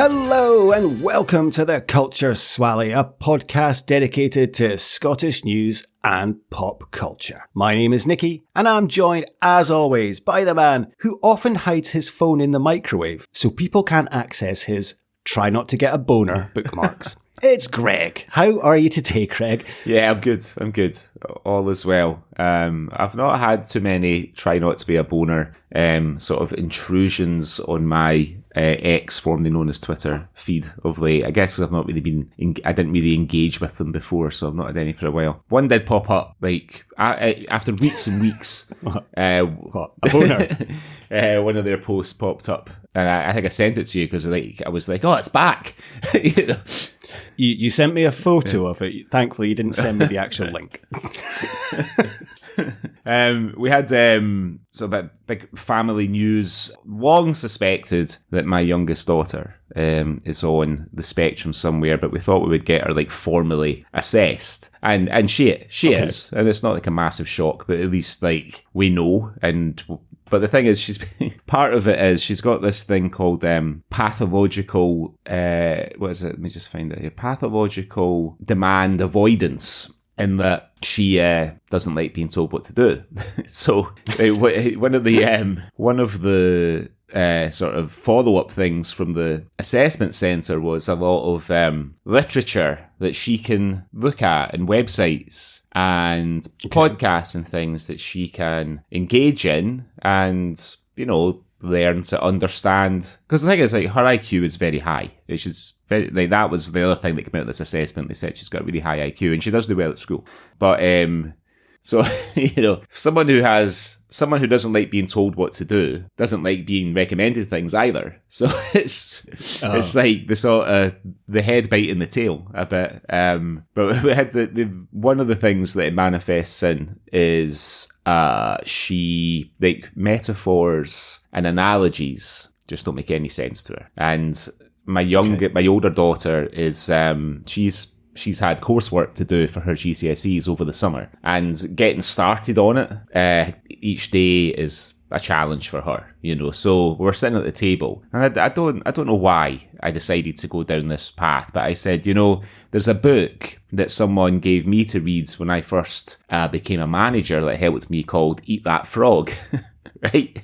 Hello and welcome to the Culture Swally, a podcast dedicated to Scottish news and pop culture. My name is Nicky, and I'm joined, as always, by the man who often hides his phone in the microwave so people can't access his try not to get a boner bookmarks. It's Greg. How are you today, Greg? Yeah, I'm good. All is well. I've not had too many try not to be a boner sort of intrusions on my X, formerly known as Twitter, feed of late. I guess because I've not really been, I didn't really engage with them before, so I've not had any for a while. One did pop up, like, after weeks and weeks. What? A boner? One of their posts popped up, and I think I sent it to you because I was like, oh, it's back. You know? You sent me a photo of it. Thankfully, you didn't send me the actual link. We had sort of big family news. Long suspected that my youngest daughter is on the spectrum somewhere, but we thought we would get her like formally assessed, and she is, and it's not like a massive shock, but at least like we know. But the thing is, part of it is she's got this thing called pathological, what is it? Let me just find it here. Pathological demand avoidance, in that she doesn't like being told what to do. So one of the sort of follow-up things from the assessment centre was a lot of literature that she can look at, and websites and podcasts and things that she can engage in and, you know, learn to understand. Because the thing is, like, her IQ is very high. She's very, like, that was the other thing that came out of this assessment. They said she's got a really high IQ, and she does do well at school. But so, you know, someone who doesn't like being told what to do doesn't like being recommended things either. So it's like the sort of the head biting the tail a bit. But we had one of the things that it manifests in is she, like, metaphors and analogies just don't make any sense to her. And my older daughter is she's had coursework to do for her GCSEs over the summer, and getting started on it each day is a challenge for her, you know. So we're sitting at the table, and I don't know why I decided to go down this path, but I said, you know, there's a book that someone gave me to read when I first became a manager that helped me, called Eat That Frog. Right?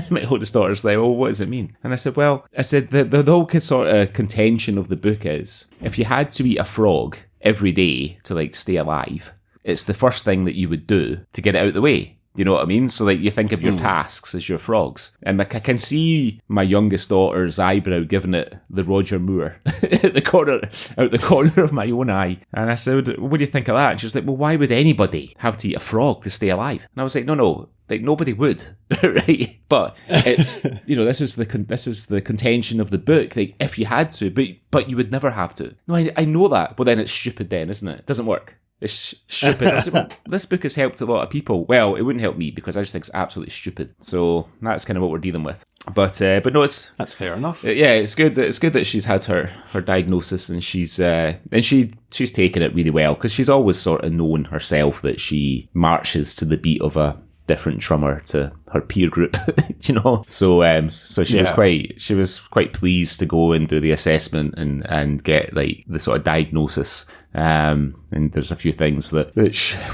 My oldest daughter's like, well, what does it mean? And I said, the whole sort of contention of the book is, if you had to eat a frog every day to, like, stay alive, it's the first thing that you would do to get it out of the way. You know what I mean? So, like, you think of your tasks as your frogs. And I can see my youngest daughter's eyebrow giving it the Roger Moore out the corner of my own eye. And I said, what do you think of that? And she's like, well, why would anybody have to eat a frog to stay alive? And I was like, no. Like, nobody would, right? But it's, you know, this is the contention of the book. Like, if you had to, but you would never have to. No, I know that. Well, then it's stupid then, isn't it? It doesn't work. It's stupid. I said, well, this book has helped a lot of people. Well, it wouldn't help me because I just think it's absolutely stupid. So that's kind of what we're dealing with. But no, that's fair enough. Yeah, it's good. It's good that she's had her diagnosis, and she's taken it really well, because she's always sort of known herself that she marches to the beat of a different drummer to her peer group, you know. So she was quite pleased to go and do the assessment and get, like, the sort of diagnosis. And there's a few things that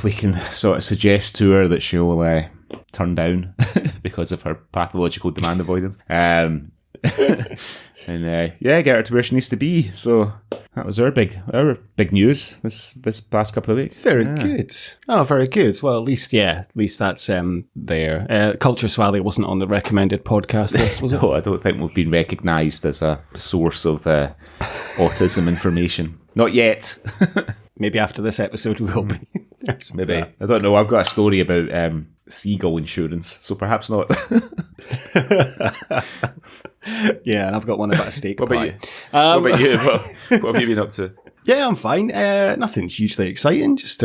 we can sort of suggest to her that she'll turn down because of her pathological demand avoidance. And get her to where she needs to be. So that was our big news this past couple of weeks. Very good. Oh, very good. Well, at least that's there. Culture Swally wasn't on the recommended podcast list, was it? No, I don't think we've been recognised as a source of autism information. Not yet. Maybe after this episode we will be. Maybe. I don't know. I've got a story about seagull insurance, so perhaps not. Yeah, and I've got one about a steak pie. What about you? What have you been up to? Yeah, I'm fine. Nothing hugely exciting. Just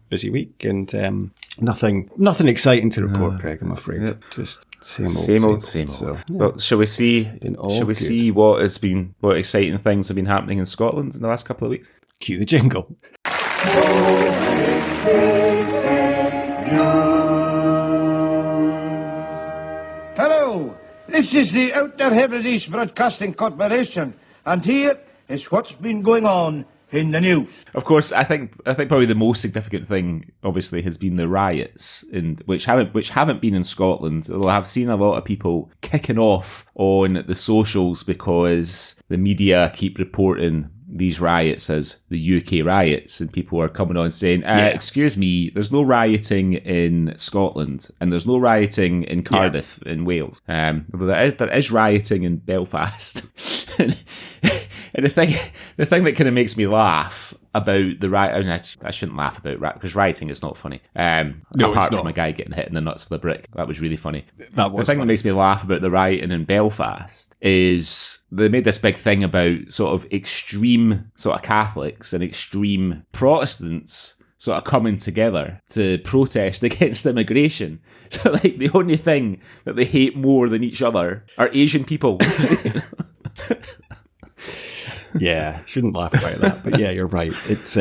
busy week, and nothing exciting to report, Greg. I'm afraid. Yeah. Just same old. So, yeah. Well, shall we see what exciting things have been happening in Scotland in the last couple of weeks? Cue the jingle. Hello, This is the Outer Hebrides Broadcasting Corporation, and here is what's been going on in the news. Of course, I think probably the most significant thing, obviously, has been the riots, which haven't been in Scotland. Although I've seen a lot of people kicking off on the socials because the media keep reporting these riots as the UK riots, and people are coming on saying, excuse me, there's no rioting in Scotland, and there's no rioting in Cardiff in Wales. Although there is rioting in Belfast. And the thing that kind of makes me laugh about the riot, I mean, I shouldn't laugh about riot because rioting is not funny. Apart from a guy getting hit in the nuts with a brick, that was really funny. The thing that makes me laugh about the rioting in Belfast is they made this big thing about sort of extreme sort of Catholics and extreme Protestants sort of coming together to protest against immigration. So like the only thing that they hate more than each other are Asian people. Yeah, shouldn't laugh about that, but yeah, you're right. It's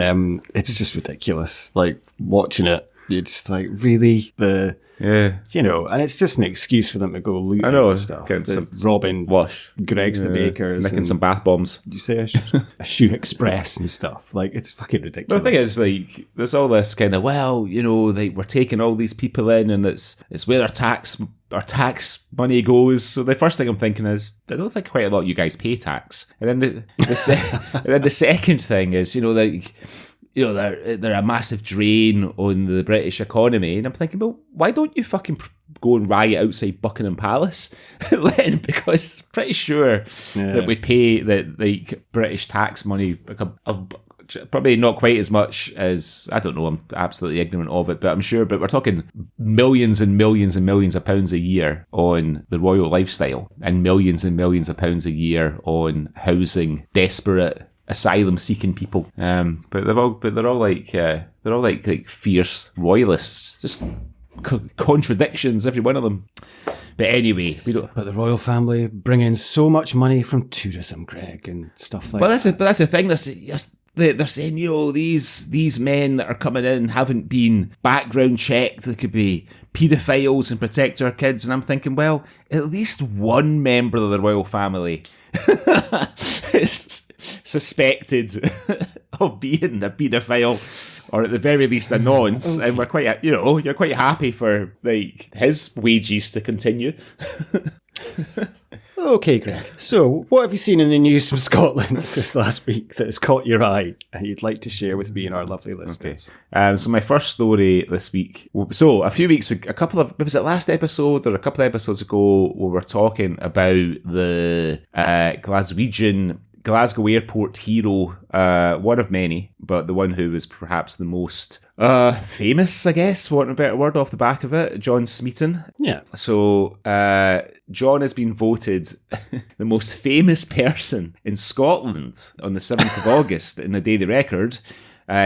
just ridiculous. Like watching it, you're just like, really, you know, and it's just an excuse for them to go looting and stuff. Robbing Greg's the Bakers, making some bath bombs. Did you say a Shoe Express and stuff? Like, it's fucking ridiculous. But the thing is, like, there's all this kind of, well, you know, like, we're taking all these people in, and it's where our tax money goes. So the first thing I'm thinking is, I don't think quite a lot of you guys pay tax. And then the second thing is, you know, like, you know, they're a massive drain on the British economy. And I'm thinking, well, why don't you fucking go and riot outside Buckingham Palace then? Because I'm pretty sure that we pay that like British tax money, probably not quite as much as, I don't know, I'm absolutely ignorant of it, but I'm sure, but we're talking millions and millions and millions of pounds a year on the royal lifestyle, and millions of pounds a year on housing desperate asylum-seeking people, but they're all like fierce royalists, just contradictions, every one of them. But anyway, we don't. But the royal family bring in so much money from tourism, Greg, and stuff like. But that's the thing. They're saying, you know, these men that are coming in haven't been background checked. They could be paedophiles and protect our kids. And I'm thinking, well, at least one member of the royal family is suspected of being a paedophile, or at the very least a nonce, and we're quite, you know, you're quite happy for like his wages to continue. Okay, Greg. So, what have you seen in the news from Scotland this last week that has caught your eye and you'd like to share with me and our lovely listeners? Okay. So my first story this week. So a few weeks, was it last episode or a couple of episodes ago, we were talking about the Glasgow airport hero, one of many, but the one who was perhaps the most famous, I guess, want a better word off the back of it, John Smeaton. Yeah. So John has been voted the most famous person in Scotland on the 7th of August in the Daily Record.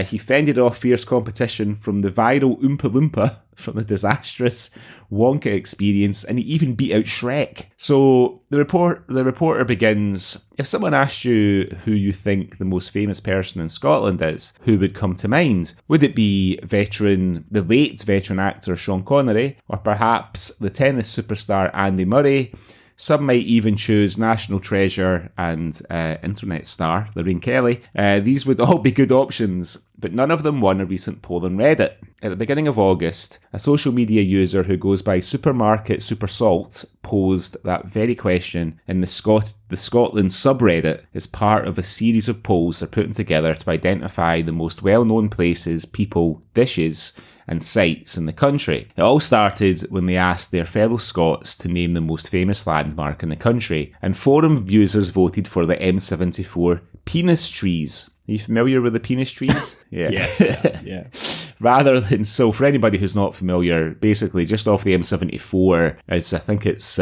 He fended off fierce competition from the viral Oompa Loompa from the disastrous Wonka experience, and he even beat out Shrek. So the reporter begins, if someone asked you who you think the most famous person in Scotland is, who would come to mind? Would it be the late veteran actor Sean Connery, or perhaps the tennis superstar Andy Murray? Some might even choose national treasure and internet star Lorraine Kelly. These would all be good options, but none of them won a recent poll on Reddit. At the beginning of August, a social media user who goes by Supermarket Super Salt posed that very question in the Scotland subreddit as part of a series of polls they're putting together to identify the most well-known places, people, dishes, and sites in the country. It all started when they asked their fellow Scots to name the most famous landmark in the country, and forum users voted for the M74 penis trees. Are you familiar with the penis trees? Yeah. Yes. Yeah. Rather than, so for anybody who's not familiar, basically just off the M74 is, I think it's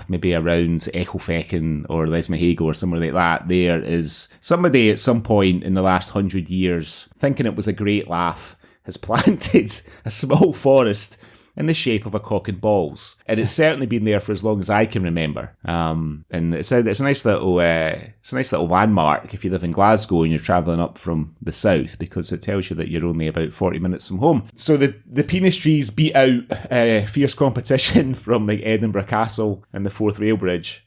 maybe around Echofechan or Lesmahago or somewhere like that. There is somebody at some point in the last 100 years, thinking it was a great laugh, has planted a small forest in the shape of a cock and balls. And it's certainly been there for as long as I can remember. And it's a nice little landmark if you live in Glasgow and you're travelling up from the south, because it tells you that you're only about 40 minutes from home. So the penis trees beat out fierce competition from like Edinburgh Castle and the Forth Rail Bridge.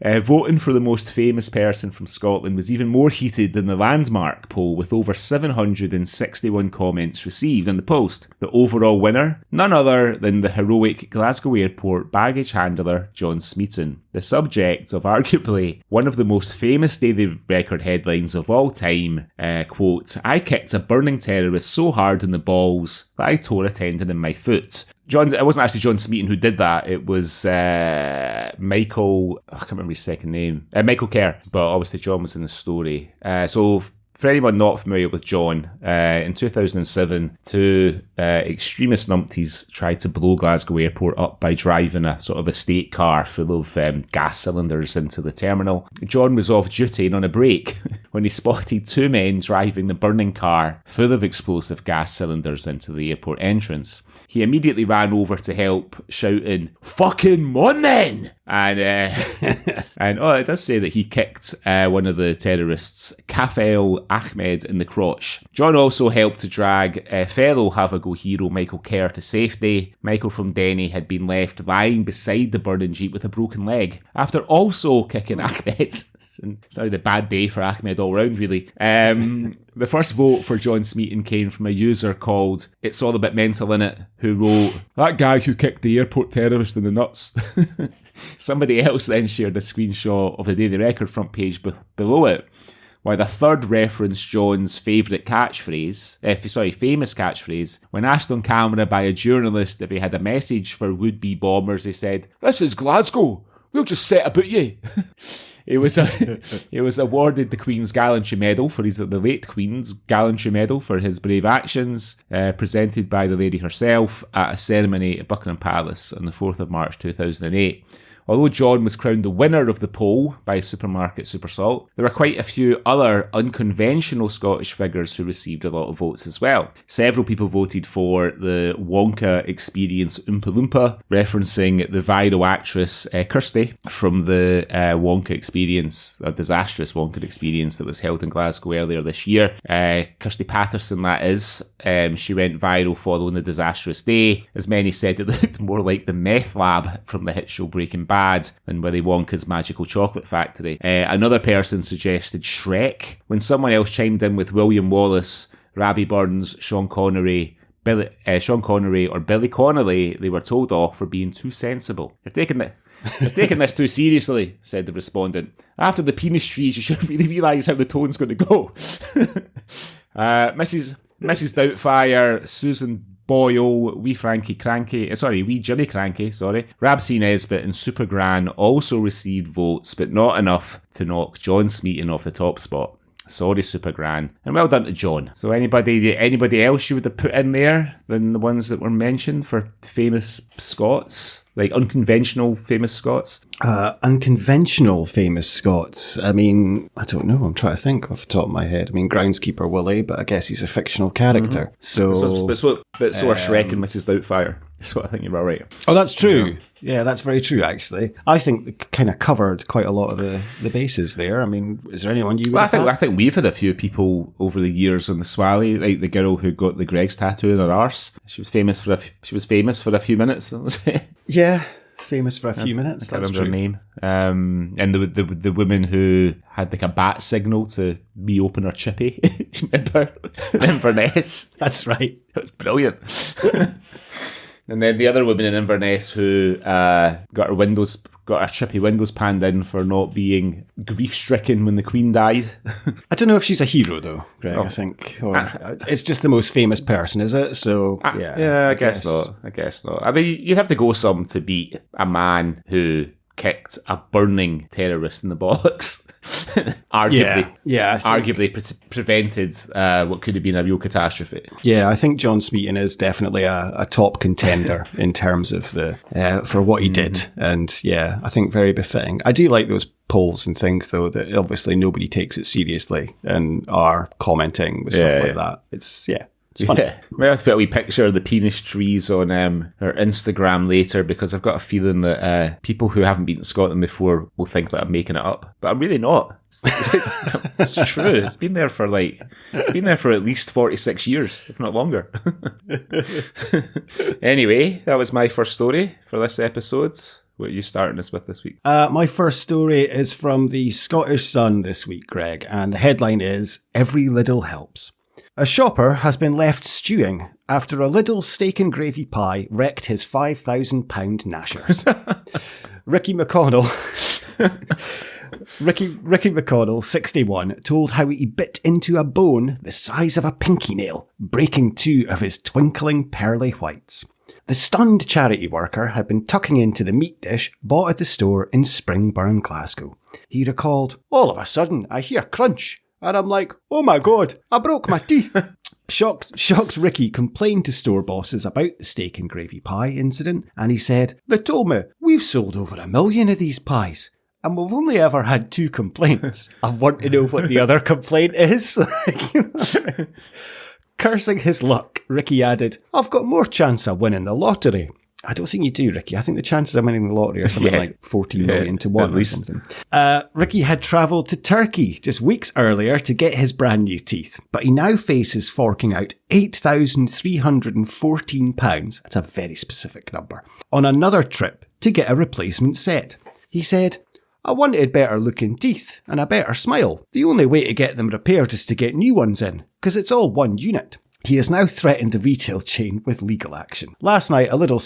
Voting for the most famous person from Scotland was even more heated than the landmark poll, with over 761 comments received on the post. The overall winner, none other than the heroic Glasgow Airport baggage handler John Smeaton, the subject of arguably one of the most famous daily record headlines of all time. Quote, "I kicked a burning terrorist so hard in the balls that I tore a tendon in my foot." It wasn't actually John Smeaton who did that. It was Michael, I can't remember his second name, Michael Kerr, but obviously John was in the story. So for anyone not familiar with John, in 2007, two extremist numpties tried to blow Glasgow Airport up by driving a sort of estate car full of gas cylinders into the terminal. John was off duty and on a break when he spotted two men driving the burning car full of explosive gas cylinders into the airport entrance. He immediately ran over to help, shouting, "Fucking mon then!" And it does say that he kicked one of the terrorists, Kafel Ahmed, in the crotch. John also helped to drag fellow Have-A-Go hero Michael Kerr to safety. Michael from Denny had been left lying beside the burning jeep with a broken leg after also kicking Ahmed. It's now the bad day for Ahmed all round, really. The first vote for John Smeaton came from a user called It's All A Bit Mental Innit, who wrote, "That guy who kicked the airport terrorist in the nuts." Somebody else then shared a screenshot of the Daily Record front page below it, while the third referenced John's famous catchphrase. When asked on camera by a journalist if he had a message for would-be bombers, he said, "This is Glasgow. We'll just set about you." He was awarded the Queen's Gallantry Medal the late Queen's Gallantry Medal for his brave actions, presented by the lady herself at a ceremony at Buckingham Palace on the 4th of March 2008. Although John was crowned the winner of the poll by Supermarket Supersalt, there were quite a few other unconventional Scottish figures who received a lot of votes as well. Several people voted for the Wonka Experience Oompa Loompa, referencing the viral actress Kirsty from the Wonka Experience, a disastrous Wonka Experience that was held in Glasgow earlier this year. Kirsty Patterson, that is. She went viral following the disastrous day, as many said it looked more like the meth lab from the hit show Breaking Bad than Willy Wonka's magical chocolate factory. Another person suggested Shrek, when someone else chimed in with William Wallace, Rabbie Burns, Sean Connery or Billy Connolly. They were told off for being too sensible. You're taking this too seriously, said the respondent. After the penis trees, you should really realise how the tone's going to go. Mrs. Doubtfire, Susan Boyle, wee Jimmy Cranky, Rabsy Nesbitt and Super Gran also received votes, but not enough to knock John Smeaton off the top spot. Sorry, Super Gran. And well done to John. So anybody else you would have put in there than the ones that were mentioned for famous Scots? Like unconventional famous Scots? Unconventional famous Scots. I mean, I don't know. I'm trying to think off the top of my head. I mean, Groundskeeper Willie, but I guess he's a fictional character. Mm-hmm. So are Shrek and Mrs. Doubtfire. So I think you're all right. Oh, that's true. Yeah, that's very true, actually. I think they kind of covered quite a lot of the bases there. I mean, is there anyone you would have I think we've had a few people over the years on the Swally, like the girl who got the Greg's tattoo in her arse. She was famous for a few minutes. Yeah, famous for a few minutes. I can't remember her name. And the woman who had like a bat signal to me open her chippy. Do you remember? In Inverness. That's right. It was brilliant. And then the other woman in Inverness who got her chippy windows panned in for not being grief-stricken when the Queen died. I don't know if she's a hero, though, Greg, I think. It's just the most famous person, is it? So, yeah, I guess not. I mean, you'd have to go some to beat a man who kicked a burning terrorist in the bollocks. Arguably prevented what could have been a real catastrophe. Yeah, I think John Smeaton is definitely a top contender in terms of for what he did, and I think very befitting. I do like those polls and things, though, that obviously nobody takes it seriously and are commenting with stuff like that. It's It's funny. Yeah. Might have to put a wee picture of the penis trees on our Instagram later, because I've got a feeling that people who haven't been to Scotland before will think that I'm making it up, but I'm really not. It's true. It's been there for at least 46 years, if not longer. Anyway, that was my first story for this episode. What are you starting us with this week? My first story is from the Scottish Sun this week, Greg, and the headline is "Every Little Helps." A shopper has been left stewing after a Lidl steak and gravy pie wrecked his £5,000 nashers. Ricky McConnell, 61, told how he bit into a bone the size of a pinky nail, breaking 2 of his twinkling pearly whites. The stunned charity worker had been tucking into the meat dish bought at the store in Springburn, Glasgow. He recalled, "All of a sudden, I hear crunch. And I'm like, oh my God, I broke my teeth." Shocked Ricky complained to store bosses about the steak and gravy pie incident, and he said, "They told me we've sold over 1 million of these pies, and we've only ever had 2 complaints. I want to know what the other complaint is." Cursing his luck, Ricky added, "I've got more chance of winning the lottery." I don't think you do, Ricky. I think the chances of winning the lottery are something like 14 million to 1 or something. Ricky had travelled to Turkey just weeks earlier to get his brand new teeth, but he now faces forking out £8,314, that's a very specific number, on another trip to get a replacement set. He said, "I wanted better looking teeth and a better smile. The only way to get them repaired is to get new ones in, because it's all one unit." He has now threatened the retail chain with legal action. Last night, a Lidl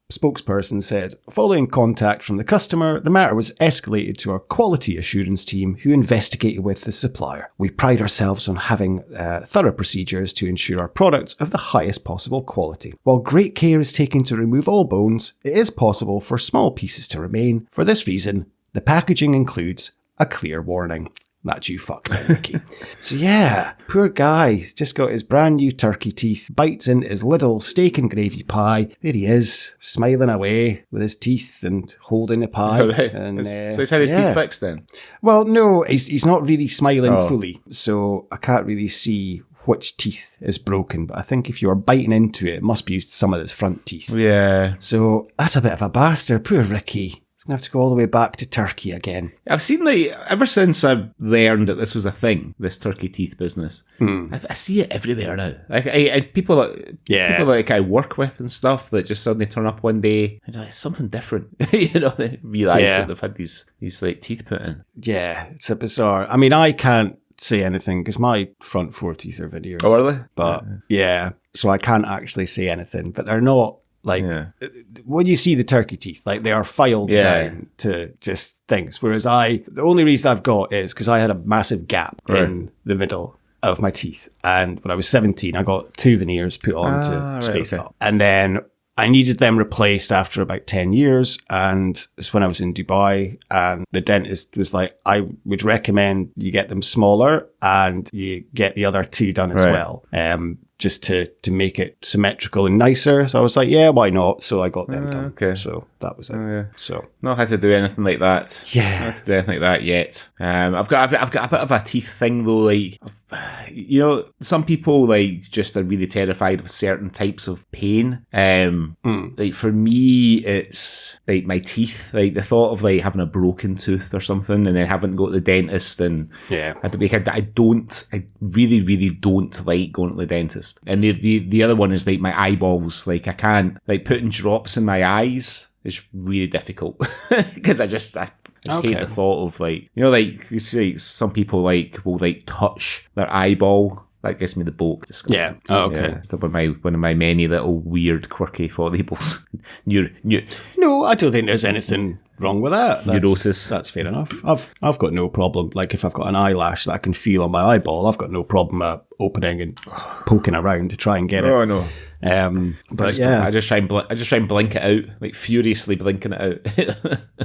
spokesperson said, following contact from the customer, the matter was escalated to our quality assurance team, who investigated with the supplier. "We pride ourselves on having thorough procedures to ensure our products of the highest possible quality. While great care is taken to remove all bones, it is possible for small pieces to remain. For this reason, the packaging includes a clear warning." That's you fucked up, Ricky. So yeah, poor guy. He's just got his brand new turkey teeth, bites into his little steak and gravy pie. There he is, smiling away with his teeth and holding a pie. And, so he's had his teeth fixed then? Well, no, he's not really smiling fully. So I can't really see which teeth is broken. But I think if you're biting into it, it must be some of his front teeth. Yeah. So that's a bit of a bastard. Poor Ricky. Going to have to go all the way back to Turkey again. I've seen, ever since I've learned that this was a thing, this turkey teeth business, I see it everywhere now. People that I work with and stuff that just suddenly turn up one day and it's something different. They realise that they've had these teeth put in. Yeah, it's a bizarre. I mean, I can't say anything because my front 4 teeth are veneers. Oh, are they? But so I can't actually say anything. But they're not. When you see the turkey teeth, they are filed down to just things. Whereas the only reason I've got is because I had a massive gap in the middle of my teeth. And when I was 17, I got 2 veneers put on to space it up. And then I needed them replaced after about 10 years. And it's when I was in Dubai, and the dentist was like, I would recommend you get them smaller and you get the other 2 done as well. Just to make it symmetrical and nicer. So I was like, yeah, why not? So I got them done. Okay. So that was it. So not had to do anything like that. Yeah. Not had to do anything like that yet. I've got a bit of a teeth thing though. Some people just are really terrified of certain types of pain. For me, it's my teeth. The thought of having a broken tooth or something, and then having to go to the dentist, and I really, really don't like going to the dentist. And the other one is my eyeballs. I can't putting drops in my eyes is really difficult because I just hate the thought of you see some people will take their eyeball. That gives me the bulk. Disgusting. Yeah. Oh, okay. It's one of my many little weird, quirky foibles. No, I don't think there's anything wrong with that. Neurosis. That's fair enough. I've got no problem. If I've got an eyelash that I can feel on my eyeball, I've got no problem opening and poking around to try and get it. Oh, I know. I just try and blink it out, furiously blinking it out.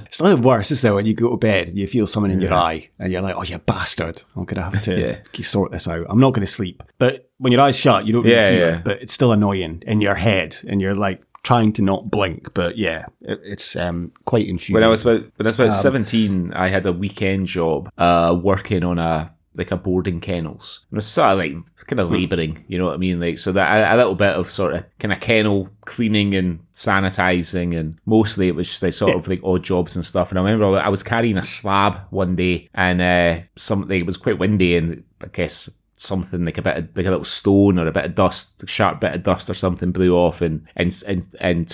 It's a little worse, isn't it, when you go to bed and you feel something in your eye and you're like, oh, you bastard, I'm going to have to sort this out. I'm not going to sleep. But when your eyes shut, you don't really feel it, but it's still annoying in your head and you're trying to not blink. But it's quite infuriating. When I was about 17, I had a weekend job working on a like a boarding kennels. It was sort of like kind of labouring, you know what I mean? Like, so that a little bit of sort of kind of kennel cleaning and sanitising, and mostly it was just like sort of like odd jobs and stuff. And I remember I was carrying a slab one day, and it was quite windy, and I guess something like a little stone or a bit of dust, a sharp bit of dust or something blew off and kind of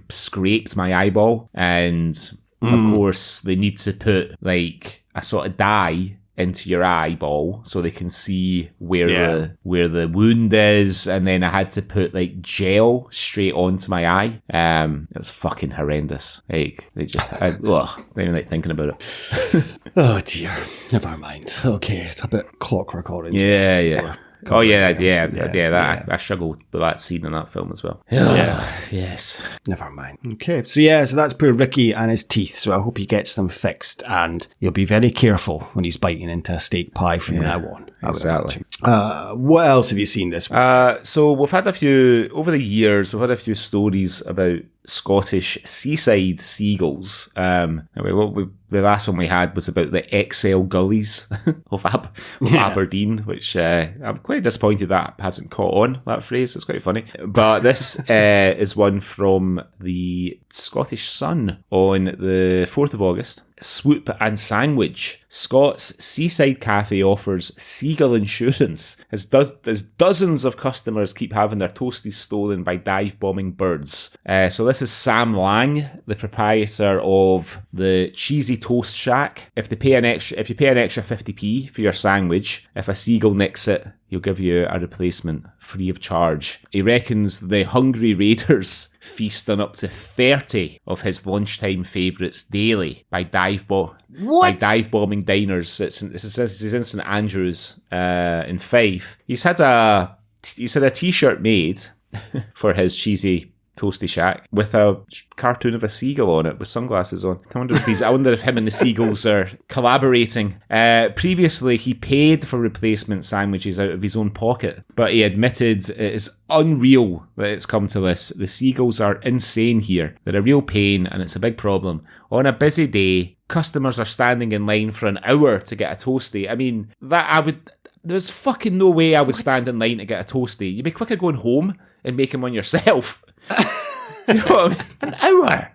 scraped my eyeball. And of course they need to put like a sort of dye into your eyeball so they can see where the wound is, and then I had to put like gel straight onto my eye. It was fucking horrendous. Like they just not even like thinking about it. Oh dear, never mind. Okay, it's a bit Clockwork Orange. Yeah. I struggled with that scene in that film as well. Yes. Never mind. Okay, so that's poor Ricky and his teeth, so I hope he gets them fixed, and he'll be very careful when he's biting into a steak pie from now on. Exactly. What else have you seen this week? So we've had a few, over the years, we've had a few stories about Scottish seaside seagulls. The last one we had was about the XL gullies of Aberdeen, which I'm quite disappointed that hasn't caught on, that phrase. It's quite funny. But this is one from the Scottish Sun on the 4th of August. Swoop and Sandwich. Scott's seaside cafe offers seagull insurance as dozens of customers keep having their toasties stolen by dive-bombing birds. So this is Sam Lang, the proprietor of the Cheesy Toast Shack. If you pay an extra 50p for your sandwich, if a seagull nicks it, he'll give you a replacement free of charge. He reckons the hungry raiders feast on up to 30 of his lunchtime favourites daily by dive-bombing diners. This is in St Andrews in Fife. He's had a t-shirt made for his cheesy toasty shack with a cartoon of a seagull on it with sunglasses on. I wonder if him and the seagulls are collaborating. Previously, he paid for replacement sandwiches out of his own pocket, but he admitted it is unreal that it's come to this. The seagulls are insane here. They're a real pain, and it's a big problem. On a busy day, customers are standing in line for an hour to get a toasty. I mean, there's fucking no way I would stand in line to get a toasty. You'd be quicker going home and making one yourself. You know what I mean? An hour.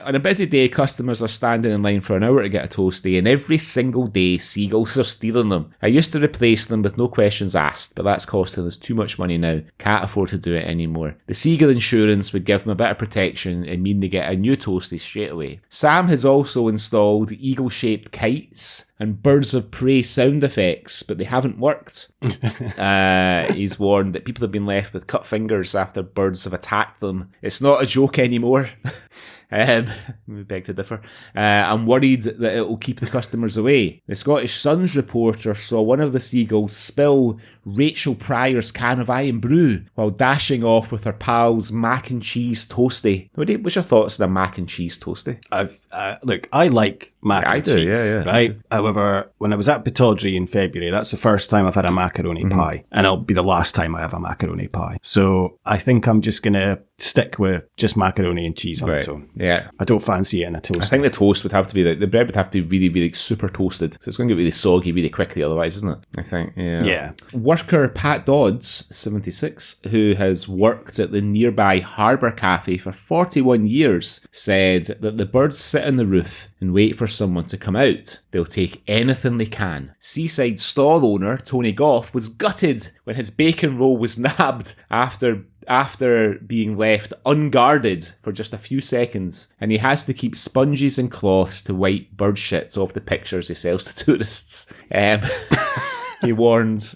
On a busy day, customers are standing in line for an hour to get a toasty, and every single day, seagulls are stealing them. I used to replace them with no questions asked, but that's costing us too much money now. Can't afford to do it anymore. The seagull insurance would give them a bit of protection and mean they get a new toasty straight away. Sam has also installed eagle-shaped kites and birds of prey sound effects, but they haven't worked. He's warned that people have been left with cut fingers after birds have attacked them. It's not a joke anymore. We beg to differ. I'm worried that it will keep the customers away. The Scottish Sun's reporter saw one of the seagulls spill Rachel Pryor's can of Iron Brew while dashing off with her pal's mac and cheese toasty. What's your thoughts on a mac and cheese toasty? Look, I like mac and cheese. Yeah. Right? However, when I was at Pittodrie in February, that's the first time I've had a macaroni pie, and it'll be the last time I have a macaroni pie. So I think I'm just going to stick with just macaroni and cheese on its own. Yeah. I don't fancy it in a toast. I think the toast would have to be, the bread would have to be really, really super toasted. So it's going to get really soggy really quickly otherwise, isn't it? I think, yeah. Worker Pat Dodds, 76, who has worked at the nearby Harbour Cafe for 41 years, said that the birds sit on the roof and wait for someone to come out. They'll take anything they can. Seaside stall owner Tony Goff was gutted when his bacon roll was nabbed after being left unguarded for just a few seconds, and he has to keep sponges and cloths to wipe bird shits off the pictures he sells to tourists. He warned,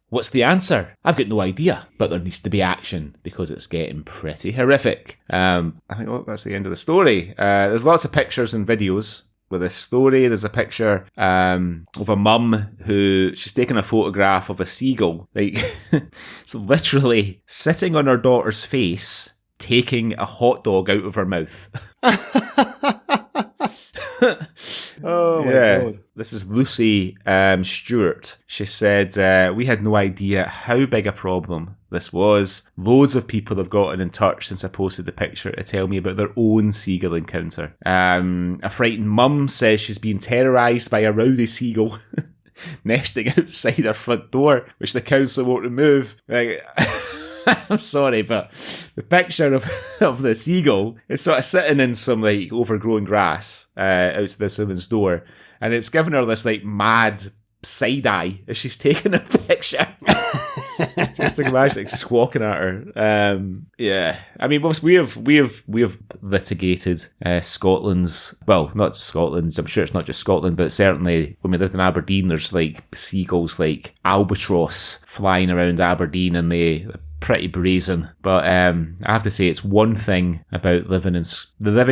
what's the answer? I've got no idea, but there needs to be action because it's getting pretty horrific. I think that's the end of the story. There's lots of pictures and videos with this story. There's a picture of a mum who she's taken a photograph of a seagull, like it's literally sitting on her daughter's face, taking a hot dog out of her mouth. Oh my God. This is Lucy Stewart. She said, we had no idea how big a problem this was. Loads of people have gotten in touch since I posted the picture to tell me about their own seagull encounter. A frightened mum says she's been terrorised by a rowdy seagull nesting outside her front door, which the council won't remove. Like, I'm sorry, but the picture of the seagull is sort of sitting in some like overgrown grass outside this woman's door, and it's given her this like mad side eye as she's taking a picture. Just like imagine like squawking at her. Yeah, I mean, we have litigated Scotland's, well, not Scotland. I'm sure it's not just Scotland, but certainly when we lived in Aberdeen, there's like seagulls like albatross flying around Aberdeen, and they're pretty brazen. But I have to say, it's one thing about living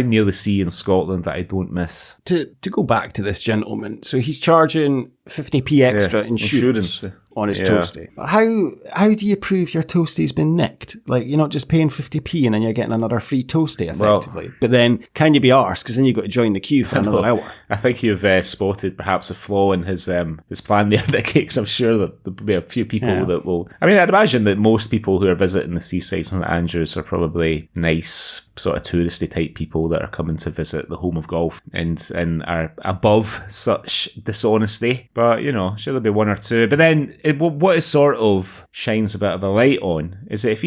near the sea in Scotland that I don't miss. To go back to this gentleman, so he's charging 50p extra insurance on his toastie. How do you prove your toastie's been nicked? Like, you're not just paying 50p and then you're getting another free toastie, effectively. Well, but then, can you be arsed? Because then you've got to join the queue for another hour. I think you've spotted perhaps a flaw in his plan there, Nicky, because I'm sure that there'll be a few people that will... I mean, I'd imagine that most people who are visiting the seaside St Andrews are probably nice, sort of touristy type people that are coming to visit the home of golf and are above such dishonesty. But, you know, sure there'll be one or two. But then what it sort of shines a bit of a light on is that if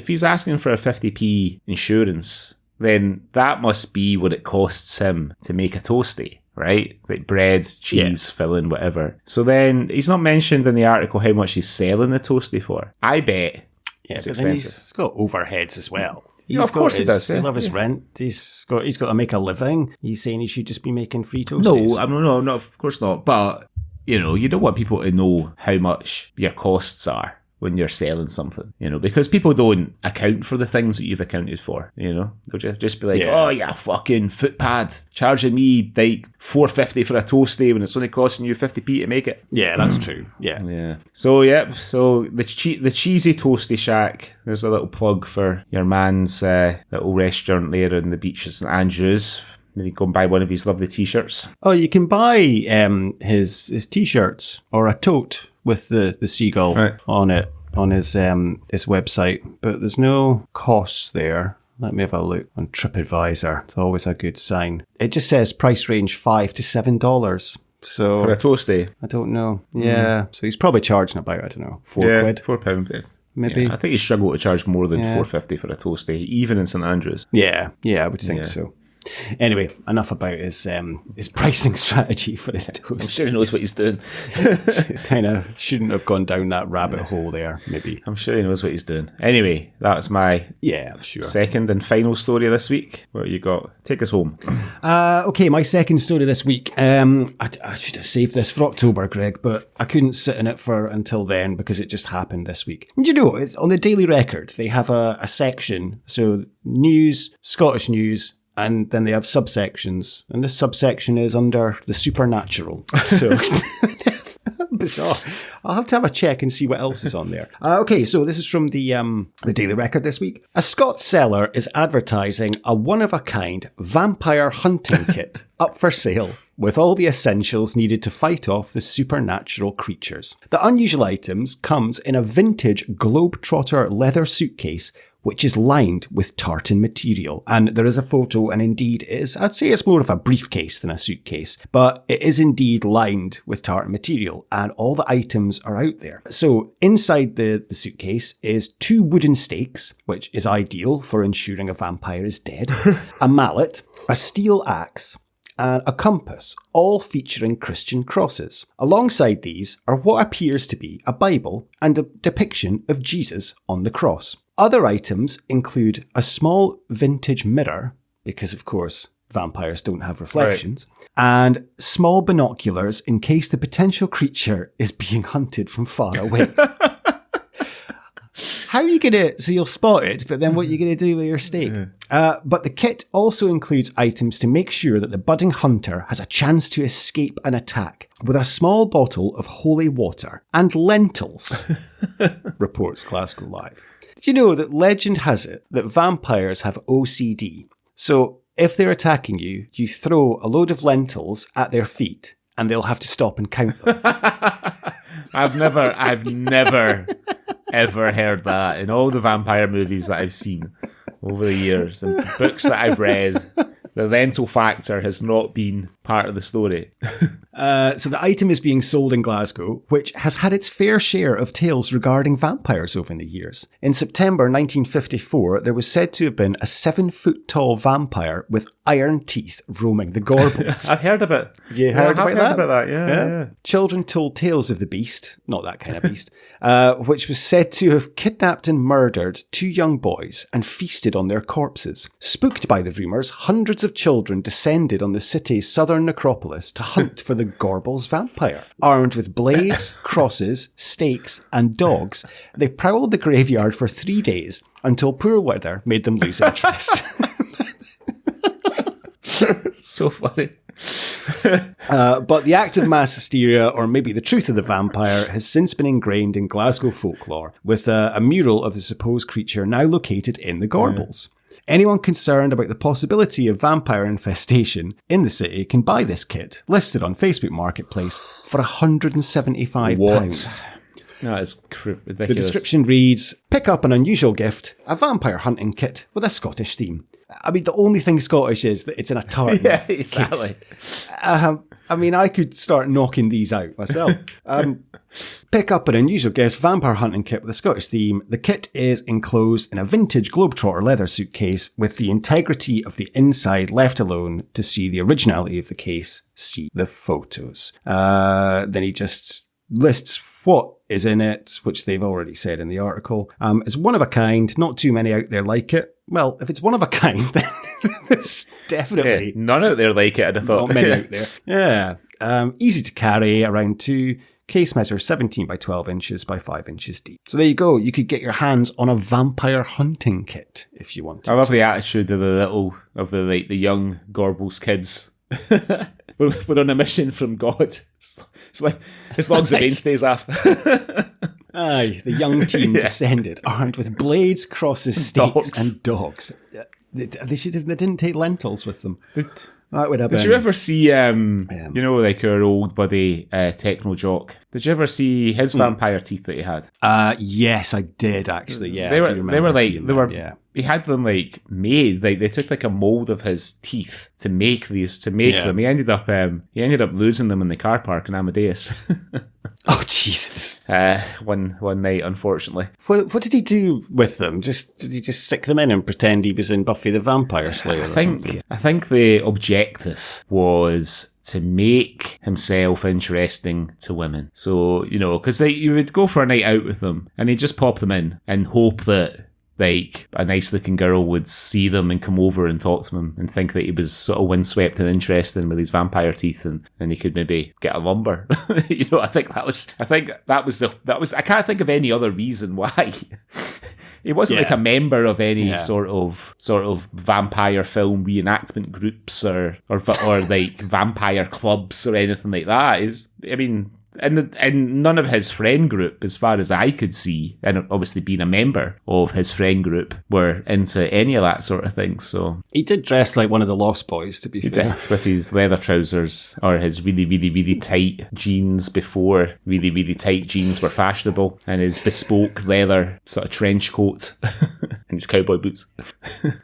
he's asking for a 50p insurance, then that must be what it costs him to make a toastie, right? Like bread, cheese, filling, whatever. So then he's not mentioned in the article how much he's selling the toastie for. I bet it's expensive. Then he's got overheads as well. Of course he does. He'll have his rent. He's got to make a living. He's saying he should just be making free toasties. No, of course not. But, you know, you don't want people to know how much your costs are when you're selling something, you know, because people don't account for the things that you've accounted for, you know. They'll just be like, oh, yeah, fucking footpad, charging me like $4.50 for a toastie when it's only costing you 50p to make it. Yeah, that's true. Yeah. So the cheesy toastie shack, there's a little plug for your man's little restaurant there on the beach at St Andrews. Maybe go and buy one of his lovely t-shirts. Oh, you can buy his t-shirts or a tote with the seagull on it on his website, but there's no costs there. Let me have a look on TripAdvisor. It's always a good sign. It just says price range $5 to $7. So for a toastie? I don't know. Yeah. So he's probably charging about, I don't know, £4. £4. Maybe. Yeah, I think he's struggled to charge more than $4.50 for a toastie, even in St Andrews. Yeah, I would think so. Anyway, enough about his pricing strategy for his toast. I'm sure he knows what he's doing. Kind of shouldn't have gone down that rabbit hole there, maybe. I'm sure he knows what he's doing. Anyway, that's my second and final story this week. What you got? Take us home. Okay, my second story this week. I should have saved this for October, Greg, but I couldn't sit in it for until then because it just happened this week. And you know, on the Daily Record, they have a section, so news, Scottish news, and then they have subsections, and this subsection is under the supernatural. So bizarre. I'll have to have a check and see what else is on there. Okay, so this is from the Daily Record this week. A Scots seller is advertising a one-of-a-kind vampire hunting kit up for sale, with all the essentials needed to fight off the supernatural creatures. The unusual items comes in a vintage Globetrotter leather suitcase, which is lined with tartan material. And there is a photo, and indeed I'd say it's more of a briefcase than a suitcase, but it is indeed lined with tartan material, and all the items are out there. So inside the suitcase is 2 wooden stakes, which is ideal for ensuring a vampire is dead, a mallet, a steel axe, and a compass, all featuring Christian crosses. Alongside these are what appears to be a Bible and a depiction of Jesus on the cross. Other items include a small vintage mirror, because of course vampires don't have reflections, and small binoculars in case the potential creature is being hunted from far away. How are you going to... So you'll spot it, but then what are you going to do with your stake? But the kit also includes items to make sure that the budding hunter has a chance to escape an attack, with a small bottle of holy water and lentils, reports Glasgow Live. Did you know that legend has it that vampires have OCD? So if they're attacking you, you throw a load of lentils at their feet and they'll have to stop and count them. I've never ever heard that in all the vampire movies that I've seen over the years and books that I've read. The rental factor has not been part of the story. So the item is being sold in Glasgow, which has had its fair share of tales regarding vampires over the years. In September 1954, there was said to have been a 7-foot-tall vampire with iron teeth roaming the Gorbals. I've heard about it. Have you heard about that? Yeah. Children told tales of the beast, not that kind of beast, which was said to have kidnapped and murdered 2 young boys and feasted on their corpses. Spooked by the rumours, hundreds of children descended on the city's southern necropolis to hunt for the Gorbals vampire. Armed with blades, crosses, stakes, and dogs, they prowled the graveyard for 3 days until poor weather made them lose interest. So funny. But the act of mass hysteria, or maybe the truth of the vampire, has since been ingrained in Glasgow folklore, with a mural of the supposed creature now located in the Gorbals. Anyone concerned about the possibility of vampire infestation in the city can buy this kit, listed on Facebook Marketplace, for £175. What? No, it's ridiculous. The description reads, pick up an unusual gift, a vampire hunting kit with a Scottish theme. I mean, the only thing Scottish is that it's in a tartan. Yeah, exactly. I mean, I could start knocking these out myself. Pick up an unusual gift, vampire hunting kit with a Scottish theme. The kit is enclosed in a vintage Globetrotter leather suitcase with the integrity of the inside left alone. To see the originality of the case, see the photos. Then he just lists what is in it, which they've already said in the article. It's one of a kind, not too many out there like it. Well, if it's one of a kind, then there's definitely... Yeah, none out there like it, I'd have thought. Not many out there. Yeah. Easy to carry, around 2. Case measures 17 by 12 inches by 5 inches deep. So there you go. You could get your hands on a vampire hunting kit if you wanted. I love the attitude of the young Gorbals kids. We're on a mission from God. It's like, as long as the vein stays off. Aye, the young team descended, armed with blades, crosses, stakes, and dogs. They didn't take lentils with them. That would have been... Did you ever see, like our old buddy Techno Jock? Did you ever see his vampire teeth that he had? Yes, I did actually. Yeah, they were he had them like made. Like they took like a mold of his teeth to make them. He ended up losing them in the car park in Amadeus. Oh Jesus! One night, unfortunately. What did he do with them? Did he just stick them in and pretend he was in Buffy the Vampire Slayer? I think the objective was to make himself interesting to women. So, because you would go for a night out with them and he'd just pop them in and hope that like a nice looking girl would see them and come over and talk to him and think that he was sort of windswept and interesting with his vampire teeth, and he could maybe get a lumber. I can't think of any other reason why. He wasn't like a member of any sort of vampire film reenactment groups or like vampire clubs or anything like that. And none of his friend group, as far as I could see, and obviously being a member of his friend group, were into any of that sort of thing. So he did dress like one of the Lost Boys, to be fair. He did, with his leather trousers or his really, really, really tight jeans before really, really tight jeans were fashionable, and his bespoke leather sort of trench coat and his cowboy boots.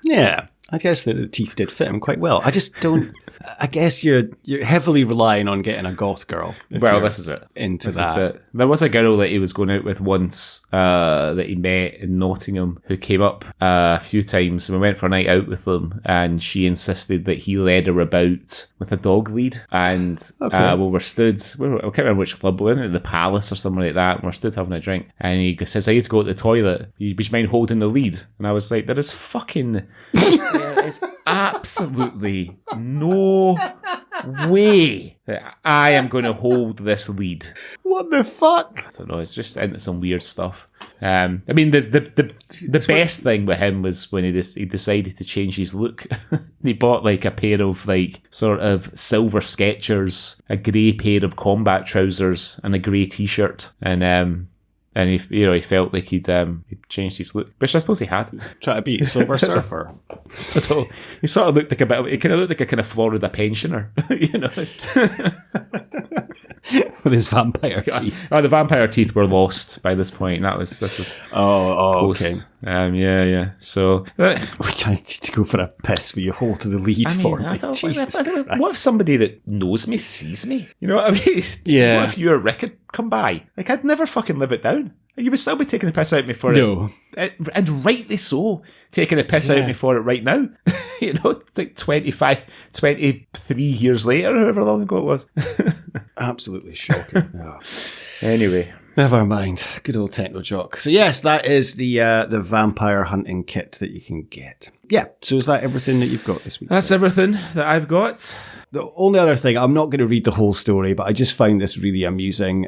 Yeah. I guess that the teeth did fit him quite well. I just don't... I guess you're heavily relying on getting a goth girl. Well, this is it. This is it. There was a girl that he was going out with once that he met in Nottingham who came up a few times, and we went for a night out with them, and she insisted that he led her about with a dog lead. And we stood... I can't remember which club we were in, the Palace or something like that, and we're stood having a drink. And he says, I need to go to the toilet. Would you mind holding the lead? And I was like, there is fucking... There is absolutely no way that I am going to hold this lead. What the fuck? I don't know. It's just into some weird stuff. The best thing with him was when he decided to change his look. He bought like a pair of like sort of silver Skechers, a grey pair of combat trousers, and a grey t-shirt, and he felt like he'd changed his look, which I suppose he had. Try to be a Silver Surfer. So he sort of looked like he kind of looked like a kind of Florida pensioner, with his vampire teeth. Oh, the vampire teeth were lost by this point. This was okay. Yeah. So I need to go for a piss. Will you hold to the lead for me? What if somebody that knows me sees me? You know what I mean? Yeah. What if you or Rick had come by? Like, I'd never fucking live it down. You would still be taking a piss out of me for it. And rightly so, taking a piss out of me for it right now. You know, it's like 23 years later, however long ago it was. Absolutely shocking. Oh. Anyway. Never mind. Good old techno jock. So yes, that is the vampire hunting kit that you can get. Yeah, so is that everything that you've got this week? That's everything that I've got. The only other thing, I'm not going to read the whole story, but I just found this really amusing.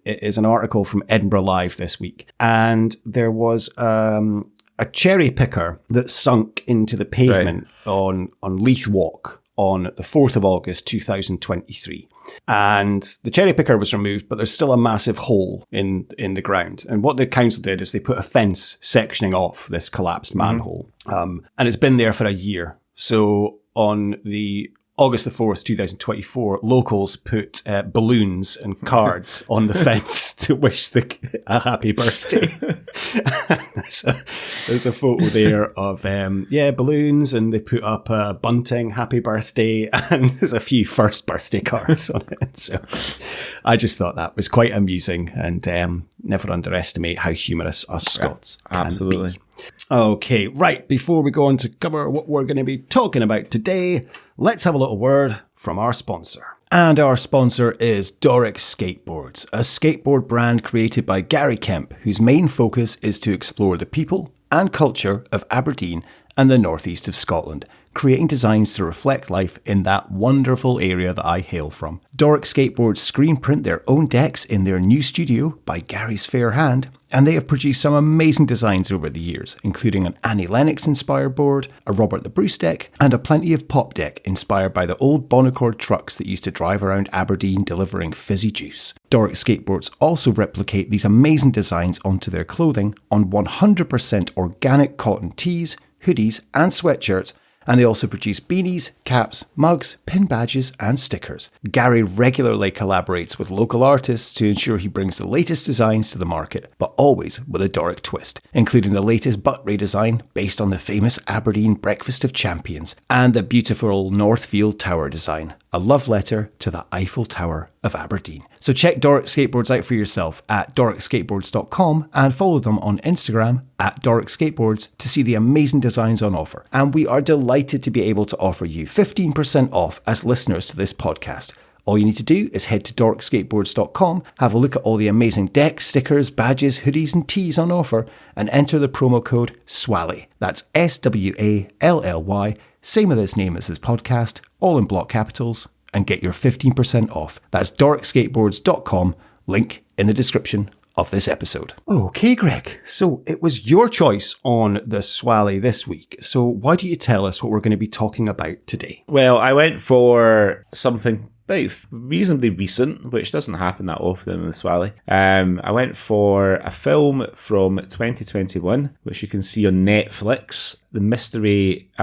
It is an article from Edinburgh Live this week. And there was a cherry picker that sunk into the pavement on Leith Walk on the 4th of August 2023. And the cherry picker was removed, but there's still a massive hole in the ground. And what the council did is they put a fence sectioning off this collapsed manhole. And it's been there for a year. So on the August the 4th, 2024, locals put balloons and cards on the fence to wish a happy birthday. There's a photo there of, balloons, and they put up bunting, happy birthday, and there's a few first birthday cards on it. So I just thought that was quite amusing, and never underestimate how humorous us Scots can absolutely be. Okay, right, before we go on to cover what we're going to be talking about today, let's have a little word from our sponsor. And our sponsor is Doric Skateboards, a skateboard brand created by Gary Kemp, whose main focus is to explore the people and culture of Aberdeen and the northeast of Scotland, creating designs to reflect life in that wonderful area that I hail from. Doric Skateboards screen print their own decks in their new studio by Gary's fair hand, and they have produced some amazing designs over the years, including an Annie Lennox-inspired board, a Robert the Bruce deck, and a Plenty of Pop deck inspired by the old Bonaccord trucks that used to drive around Aberdeen delivering fizzy juice. Doric Skateboards also replicate these amazing designs onto their clothing on 100% organic cotton tees, hoodies, and sweatshirts, and they also produce beanies, caps, mugs, pin badges, and stickers. Gary regularly collaborates with local artists to ensure he brings the latest designs to the market, but always with a Doric twist, including the latest butt redesign based on the famous Aberdeen Breakfast of Champions, and the beautiful Northfield Tower design, a love letter to the Eiffel Tower of Aberdeen. So check Doric Skateboards out for yourself at doricskateboards.com and follow them on Instagram at Doric Skateboards to see the amazing designs on offer. And we are delighted to be able to offer you 15% off as listeners to this podcast. All you need to do is head to doricskateboards.com, have a look at all the amazing decks, stickers, badges, hoodies and tees on offer, and enter the promo code SWALLY. That's SWALLY, same with its name as this podcast, all in block capitals, and get your 15% off. That's doricskateboards.com, link in the description of this episode. Okay, Greg. So it was your choice on the Swally this week. So why don't you tell us what we're going to be talking about today? Well, I went for something reasonably recent, which doesn't happen that often in the Swally. I went for a film from 2021, which you can see on Netflix. A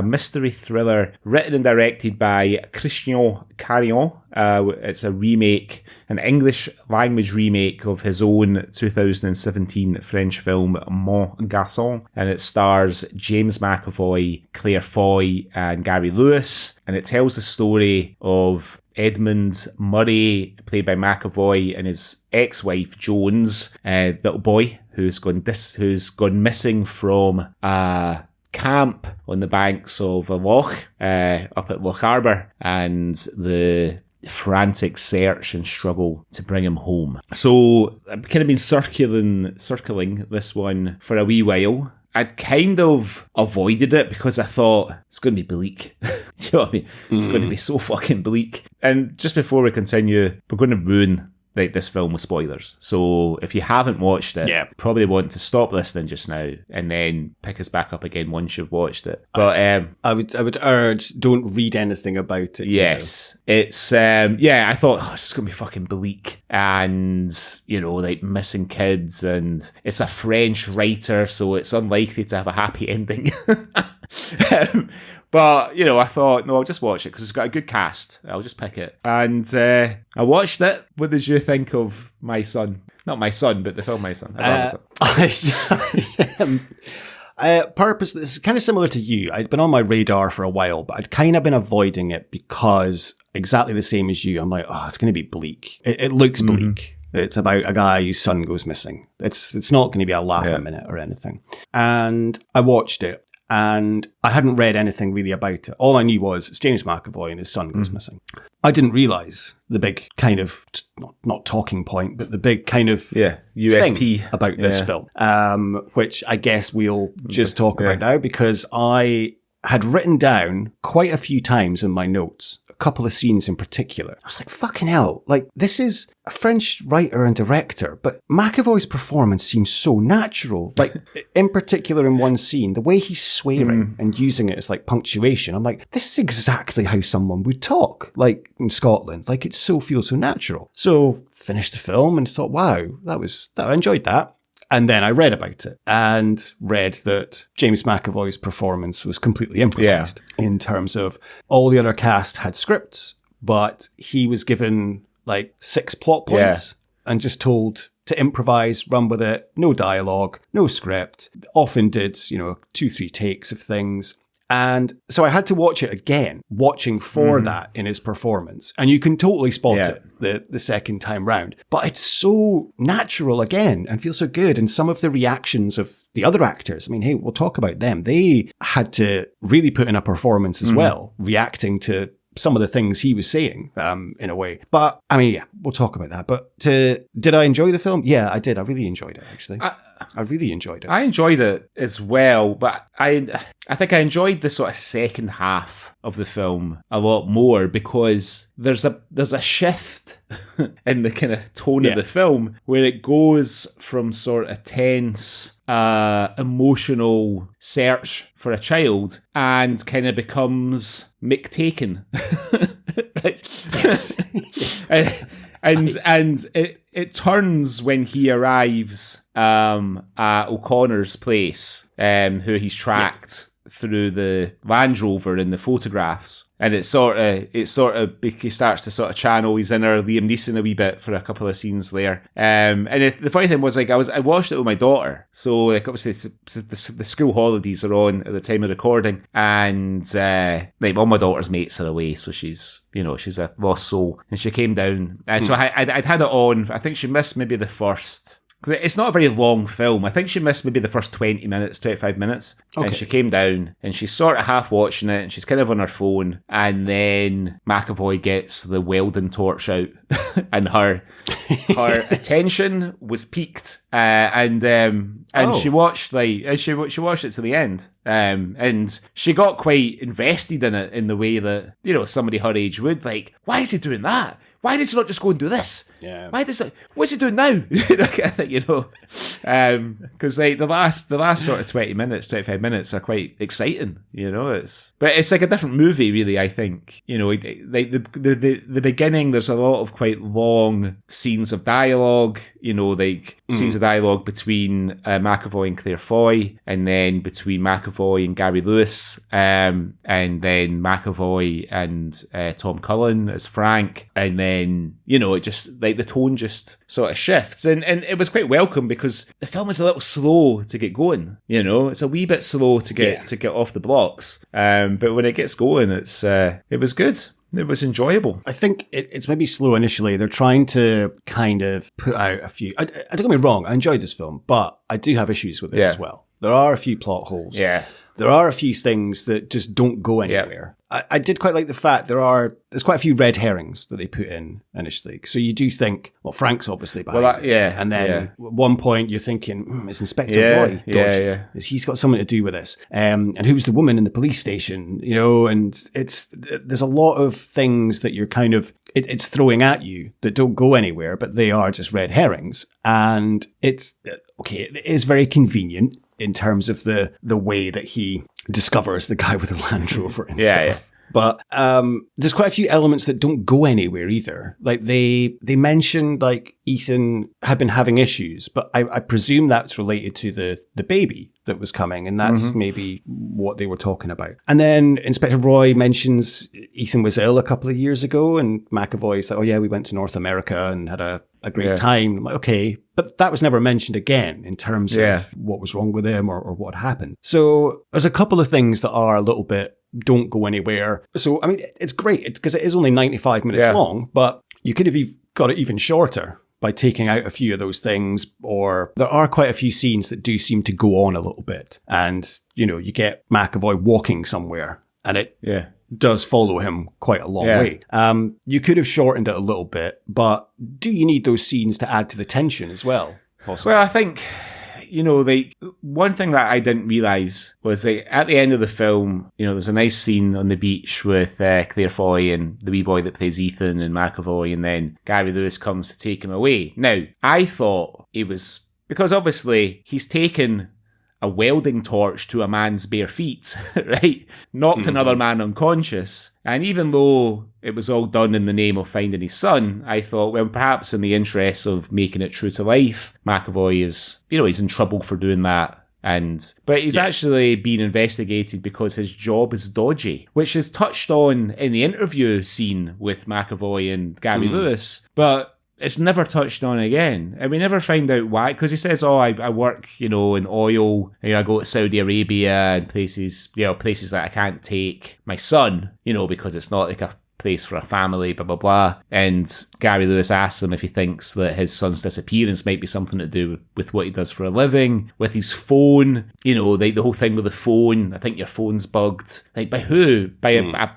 mystery thriller written and directed by Christian Carillon. It's a remake, an English language remake of his own 2017 French film Mon Garçon, and it stars James McAvoy, Claire Foy, and Gary Lewis, and it tells the story of Edmond Murray, played by McAvoy, and his ex-wife Jones, little boy who's gone missing from a camp on the banks of a loch up at Loch Arbor, and the frantic search and struggle to bring him home. So I've kind of been circling this one for a wee while. I'd kind of avoided it because I thought it's going to be bleak. You know what I mean? It's going to be so fucking bleak. And just before we continue, we're going to ruin this film with spoilers. So if you haven't watched it, probably want to stop listening just now and then pick us back up again once you've watched it. But I would urge, don't read anything about it. Yes. It's I thought, it's going to be fucking bleak and, missing kids, and it's a French writer, so it's unlikely to have a happy ending. But, you know, I thought, no, I'll just watch it because it's got a good cast. I'll just pick it. And I watched it. What did you think of My Son? Not My Son, but the film My Son. Purpose, this is kind of similar to you. I'd been on my radar for a while, but I'd kind of been avoiding it because exactly the same as you. I'm like, oh, it's going to be bleak. It looks bleak. It's about a guy whose son goes missing. It's not going to be a laughing minute or anything. And I watched it. And I hadn't read anything really about it. All I knew was it's James McAvoy and his son goes missing. I didn't realise the big kind of, not talking point, but the big kind of USP thing about this film, which I guess we'll just talk about now, because I had written down quite a few times in my notes, a couple of scenes in particular. I was like, fucking hell, like, this is a French writer and director, but McAvoy's performance seems so natural. Like, in particular in one scene, the way he's swearing and using it as like punctuation, I'm like, this is exactly how someone would talk, like in Scotland. Like, it feels so natural. So finished the film and thought, wow, I enjoyed that. And then I read about it and read that James McAvoy's performance was completely improvised in terms of all the other cast had scripts, but he was given like 6 plot points and just told to improvise, run with it, no dialogue, no script, often did, 2-3 takes of things. And so I had to watch it again, watching for that in his performance. And you can totally spot it the second time round. But it's so natural again and feels so good. And some of the reactions of the other actors, I mean, hey, we'll talk about them. They had to really put in a performance as well, reacting to some of the things he was saying, in a way. But, I mean, we'll talk about that. But did I enjoy the film? Yeah, I did. I really enjoyed it, actually. I really enjoyed it. I enjoyed it as well, but I think I enjoyed the sort of second half of the film a lot more because there's a shift in the kind of tone of the film where it goes from sort of tense, emotional search for a child and kind of becomes McTaken. Right? Yes. And it turns when he arrives at O'Connor's place, who he's tracked through the Land Rover in the photographs. And he starts to sort of channel his inner Liam Neeson a wee bit for a couple of scenes there. The funny thing was, like, I watched it with my daughter. So, like, obviously the school holidays are on at the time of recording, and like all my daughter's mates are away, so she's a lost soul, and she came down. So I'd had it on. I think she missed maybe the first. Because it's not a very long film. I think she missed maybe the first 20 minutes, 25 minutes. Okay. And she came down and she's sort of half watching it and she's kind of on her phone. And then McAvoy gets the welding torch out and her attention was piqued. And she watched she watched it to the end. And she got quite invested in it in the way that, somebody her age would. Like, why is he doing that? Why did he not just go and do this? Yeah. What's he doing now? Because like the last sort of 20 minutes, 25 minutes are quite exciting. But it's like a different movie, really. I think like the beginning. There's a lot of quite long scenes of dialogue. Scenes of dialogue between McAvoy and Claire Foy, and then between McAvoy and Gary Lewis, and then McAvoy and Tom Cullen as Frank, and then it just like the tone just sort of shifts, and it was quite welcome because the film is a little slow to get going. It's a wee bit slow to get off the blocks, but when it gets going, it was good. It was enjoyable. I think it's maybe slow initially. They're trying to kind of put out a few. I don't get me wrong, I enjoyed this film, but I do have issues with it as well. There are a few plot holes. Yeah. There are a few things that just don't go anywhere. I did quite like the fact there's quite a few red herrings that they put in initially. So you do think, well, Frank's obviously behind it. And then at one point you're thinking, is Inspector Roy dodgy? He's got something to do with this. And who's the woman in the police station? And there's a lot of things that you're kind of, it's throwing at you that don't go anywhere, but they are just red herrings. And it is very convenient in terms of the way that he discovers the guy with the Land Rover and stuff. But there's quite a few elements that don't go anywhere either. Like they mentioned like Ethan had been having issues, but I presume that's related to the baby that was coming, and that's maybe what they were talking about. And then Inspector Roy mentions Ethan was ill a couple of years ago, and McAvoy's like, oh yeah, we went to North America and had a great time. I'm like, okay, but that was never mentioned again in terms of what was wrong with him or what happened. So there's a couple of things that are a little bit don't go anywhere. So, I mean, it's great because it is only 95 minutes long, but you could have got it even shorter by taking out a few of those things, or there are quite a few scenes that do seem to go on a little bit. And, you know, you get McAvoy walking somewhere and it does follow him quite a long way. You could have shortened it a little bit, but do you need those scenes to add to the tension as well? Possibly? Well, I think, you know, like one thing that I didn't realise was that at the end of the film, you know, there's a nice scene on the beach with Claire Foy and the wee boy that plays Ethan and McAvoy, and then Gary Lewis comes to take him away. Now, I thought it was, because obviously he's taken a welding torch to a man's bare feet, right? Knocked another man unconscious. And even though it was all done in the name of finding his son, I thought, well, perhaps in the interest of making it true to life, McAvoy is, you know, he's in trouble for doing that. But he's actually being investigated because his job is dodgy, which is touched on in the interview scene with McAvoy and Gary Lewis. But it's never touched on again. And we never find out why, because he says, oh, I work, you know, in oil, you know, I go to Saudi Arabia and places that I can't take my son, you know, because it's not like a place for a family, blah, blah, blah. And Gary Lewis asks him if he thinks that his son's disappearance might be something to do with what he does for a living, with his phone, you know, the whole thing with the phone. I think your phone's bugged. Like, by who?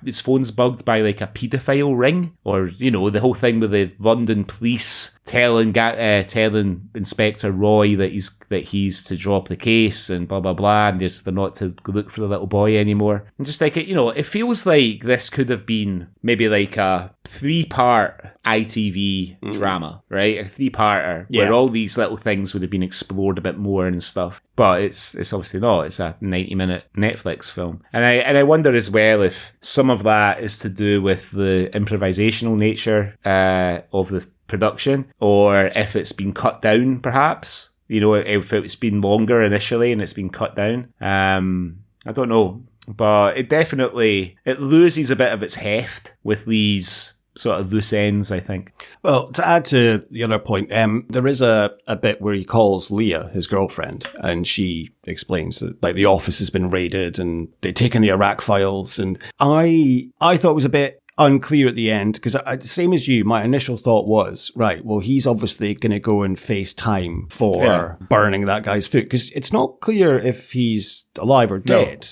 His phone's bugged by, like, a paedophile ring? Or, you know, the whole thing with the London police telling Inspector Roy that he's to drop the case and blah, blah, blah, and they're not to go look for the little boy anymore. And just like, you know, it feels like this could have been maybe like a 3-part ITV drama, right? A 3-parter where all these little things would have been explored a bit more and stuff. But it's obviously not. It's a 90-minute Netflix film. And I wonder as well if some of that is to do with the improvisational nature of the production, or if it's been cut down, perhaps. You know, if it's been longer initially and it's been cut down. I don't know. But it loses a bit of its heft with these sort of loose ends, I think. Well, to add to the other point, there is a bit where he calls Leah, his girlfriend, and she explains that, like, the office has been raided and they've taken the Iraq files. And I thought it was a bit unclear at the end, because same as you, my initial thought was, right, well, he's obviously going to go and face time for burning that guy's foot, because it's not clear if he's alive or dead.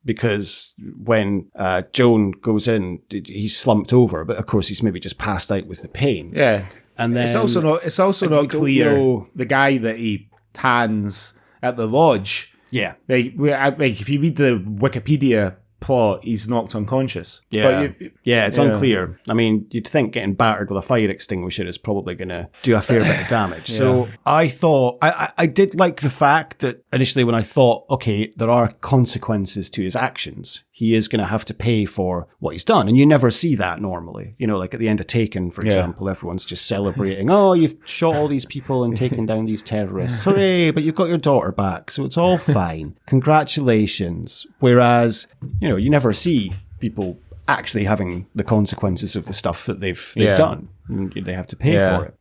Because when Joan goes in, he's slumped over, but of course he's maybe just passed out with the pain. Yeah, and then it's also not clear the guy that he tans at the lodge. Yeah, like if you read the Wikipedia plot, he's knocked unconscious. It's unclear. I mean, you'd think getting battered with a fire extinguisher is probably going to do a fair bit of damage. So I thought, I did like the fact that initially when I thought, okay, there are consequences to his actions, he is going to have to pay for what he's done. And you never see that normally. You know, like at the end of Taken, for example, everyone's just celebrating, oh, you've shot all these people and taken down these terrorists. Hooray, but you've got your daughter back, so it's all fine. Congratulations. Whereas, you know, you never see people actually having the consequences of the stuff that they've done. And they have to pay for it.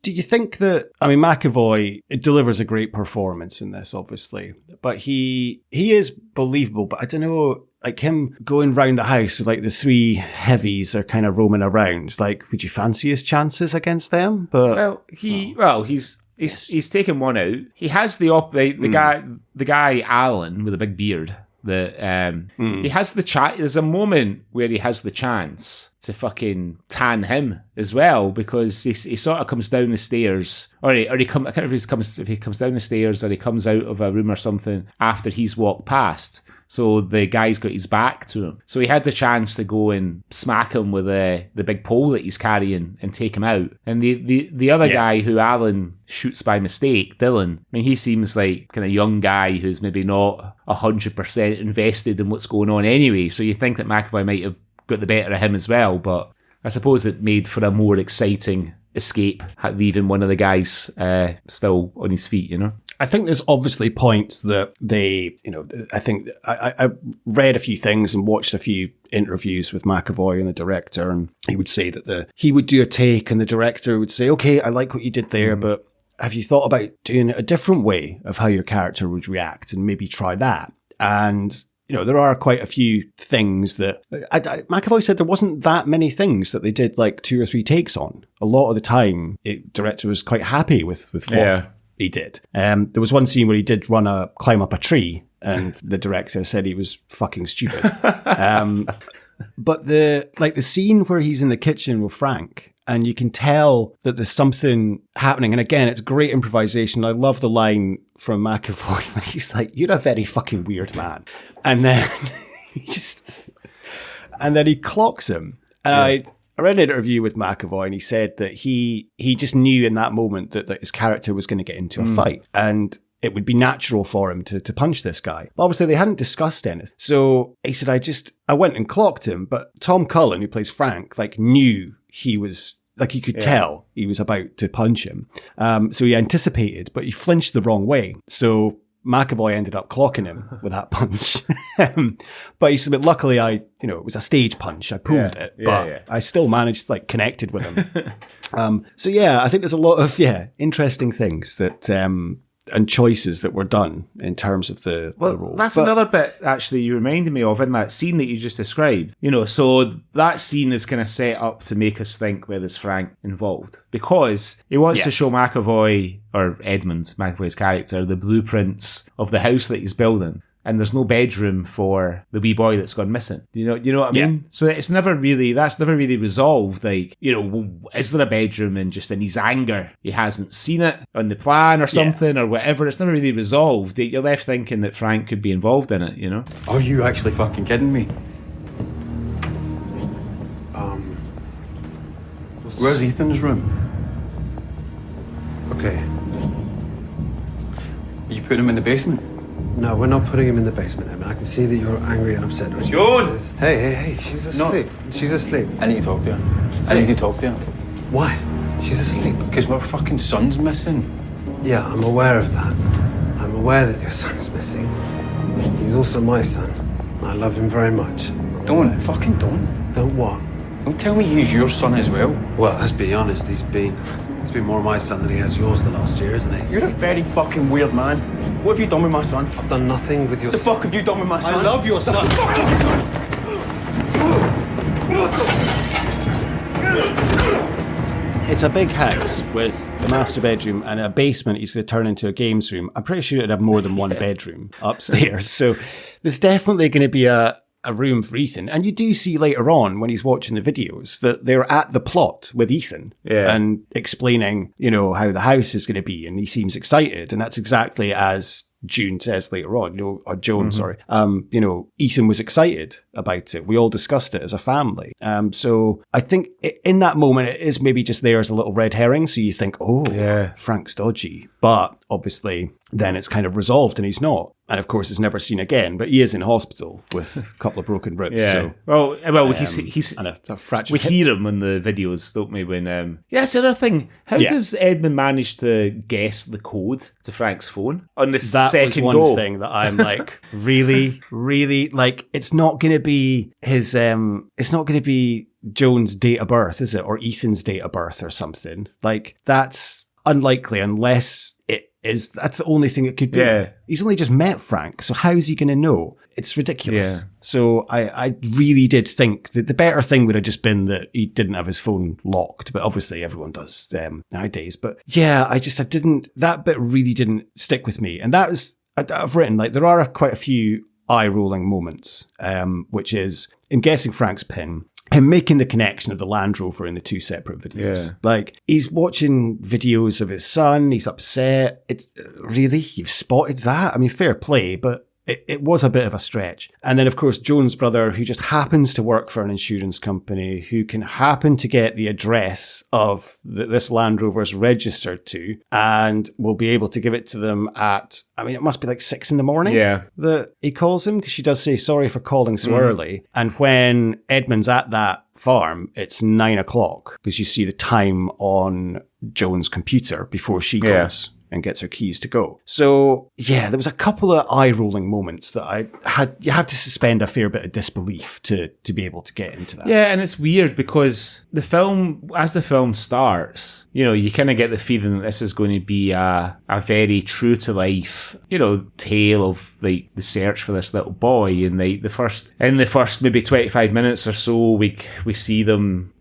Do you think that, I mean, McAvoy, it delivers a great performance in this, obviously, but he is believable, but I don't know, like him going round the house, like the 3 heavies are kind of roaming around, like, would you fancy his chances against them? But he's taken one out. He has the guy Alan with a big beard. He has the chat. There's a moment where he has the chance to fucking tan him as well, because he sort of comes down the stairs, or he I can't remember if he comes down the stairs or he comes out of a room or something after he's walked past. So the guy's got his back to him. So he had the chance to go and smack him with the big pole that he's carrying and take him out. And the other guy who Alan shoots by mistake, Dylan, I mean, he seems like kind of young guy who's maybe not 100% invested in what's going on anyway. So you think that McAvoy might have got the better of him as well, but I suppose it made for a more exciting escape, leaving one of the guys still on his feet, you know? I think there's obviously points that they, I think I read a few things and watched a few interviews with McAvoy and the director, and he would say that he would do a take and the director would say, okay, I like what you did there, but have you thought about doing it a different way of how your character would react and maybe try that? And there are quite a few things that McAvoy said there wasn't that many things that they did like 2 or 3 takes on. A lot of the time, the director was quite happy with what he did. There was one scene where he did climb up a tree, and the director said he was fucking stupid. But the scene where he's in the kitchen with Frank, and you can tell that there's something happening. And again, it's great improvisation. I love the line from McAvoy when he's like, "You're a very fucking weird man." And then he clocks him. And I read an interview with McAvoy, and he said that he just knew in that moment that his character was going to get into a fight. And it would be natural for him to punch this guy. But obviously, they hadn't discussed anything. So he said, I went and clocked him. But Tom Cullen, who plays Frank, knew he was... he could tell he was about to punch him. So he anticipated, but he flinched the wrong way. So McAvoy ended up clocking him with that punch. But he said, but luckily it was a stage punch. I pulled it, but I still managed to connected with him. So I think there's a lot of, interesting things that, and choices that were done in terms of the role. That's another bit, actually, you reminded me of in that scene that you just described. So that scene is kind of set up to make us think, where there's Frank involved. Because he wants to show McAvoy, or Edmond, McAvoy's character, the blueprints of the house that he's building. And there's no bedroom for the wee boy that's gone missing. You know what I mean? So that's never really resolved. Is there a bedroom, and just in his anger, he hasn't seen it on the plan or something or whatever. It's never really resolved. You're left thinking that Frank could be involved in it, Are you actually fucking kidding me? Where's Ethan's room? Okay. You put him in the basement? No, we're not putting him in the basement, Emma. I can see that you're angry and upset. Joan! Hey, she's asleep. No. She's asleep. I need to talk to her. I need to talk to her. Why? She's asleep. Because my fucking son's missing. Yeah, I'm aware of that. I'm aware that your son's missing. He's also my son. I love him very much. Don't. Fucking don't. Don't what? Don't tell me he's your son as well. Well, let's be honest, he's been more my son than he has yours the last year, isn't he? You're a very fucking weird man. What have you done with my son? I've done nothing with your son. The fuck have you done with my son? I love your son. It's a big house with the master bedroom and a basement he's going to turn into a games room. I'm pretty sure it'd have more than one bedroom upstairs. So there's definitely going to be a room for Ethan. And you do see later on when he's watching the videos that they're at the plot with Ethan and explaining, how the house is going to be. And he seems excited. And that's exactly as June says later on, or Joan, sorry. Ethan was excited about it. We all discussed it as a family. So I think in that moment, it is maybe just there as a little red herring. So you think, Frank's dodgy. But obviously, then it's kind of resolved and he's not. And of course, it's never seen again. But he is in hospital with a couple of broken ribs. Yeah. So, well, he's and a fractured we hip. hear him in the videos, don't we? When that's the other thing. How does Edmund manage to guess the code to Frank's phone on this second was one go? thing that I'm really, it's not going to be his. It's not going to be Joan's date of birth, is it, or Ethan's date of birth or something? That's unlikely unless it is. That's the only thing it could be. Yeah. He's only just met Frank, so how's he going to know? It's ridiculous. Yeah. So I really did think that the better thing would have just been that he didn't have his phone locked, but obviously everyone does nowadays. But that bit really didn't stick with me. And that was, I've written, there are quite a few eye-rolling moments, which is him guessing Frank's PIN, him making the connection of the Land Rover in the 2 separate videos. Yeah. He's watching videos of his son, he's upset. It's really, you've spotted that? I mean, fair play, but it was a bit of a stretch. And then, of course, Joan's brother, who just happens to work for an insurance company, who can happen to get the address of this Land Rover's registered to, and will be able to give it to them at, I mean, it must be like 6 a.m. that he calls him, because she does say, sorry for calling so early. And when Edmund's at that farm, it's 9 o'clock, because you see the time on Joan's computer before she goes and gets her keys to go. So, yeah, there was a couple of eye-rolling moments that you had to suspend a fair bit of disbelief to be able to get into that. Yeah, and it's weird because as the film starts, you kind of get the feeling that this is going to be a very true-to-life, tale of, like, the search for this little boy. And the first maybe 25 minutes or so, we see them...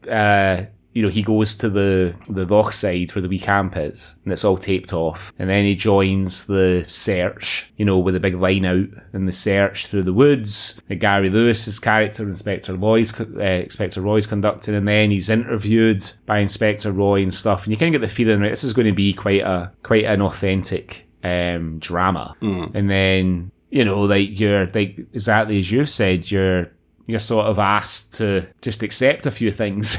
he goes to the loch side where the wee camp is, and it's all taped off. And then he joins the search, with a big line out in the search through the woods. Gary Lewis's character, Inspector Roy's conducting, and then he's interviewed by Inspector Roy and stuff. And you kind of get the feeling, right, this is going to be quite an authentic drama. And then, you're like exactly as you've said, you're sort of asked to just accept a few things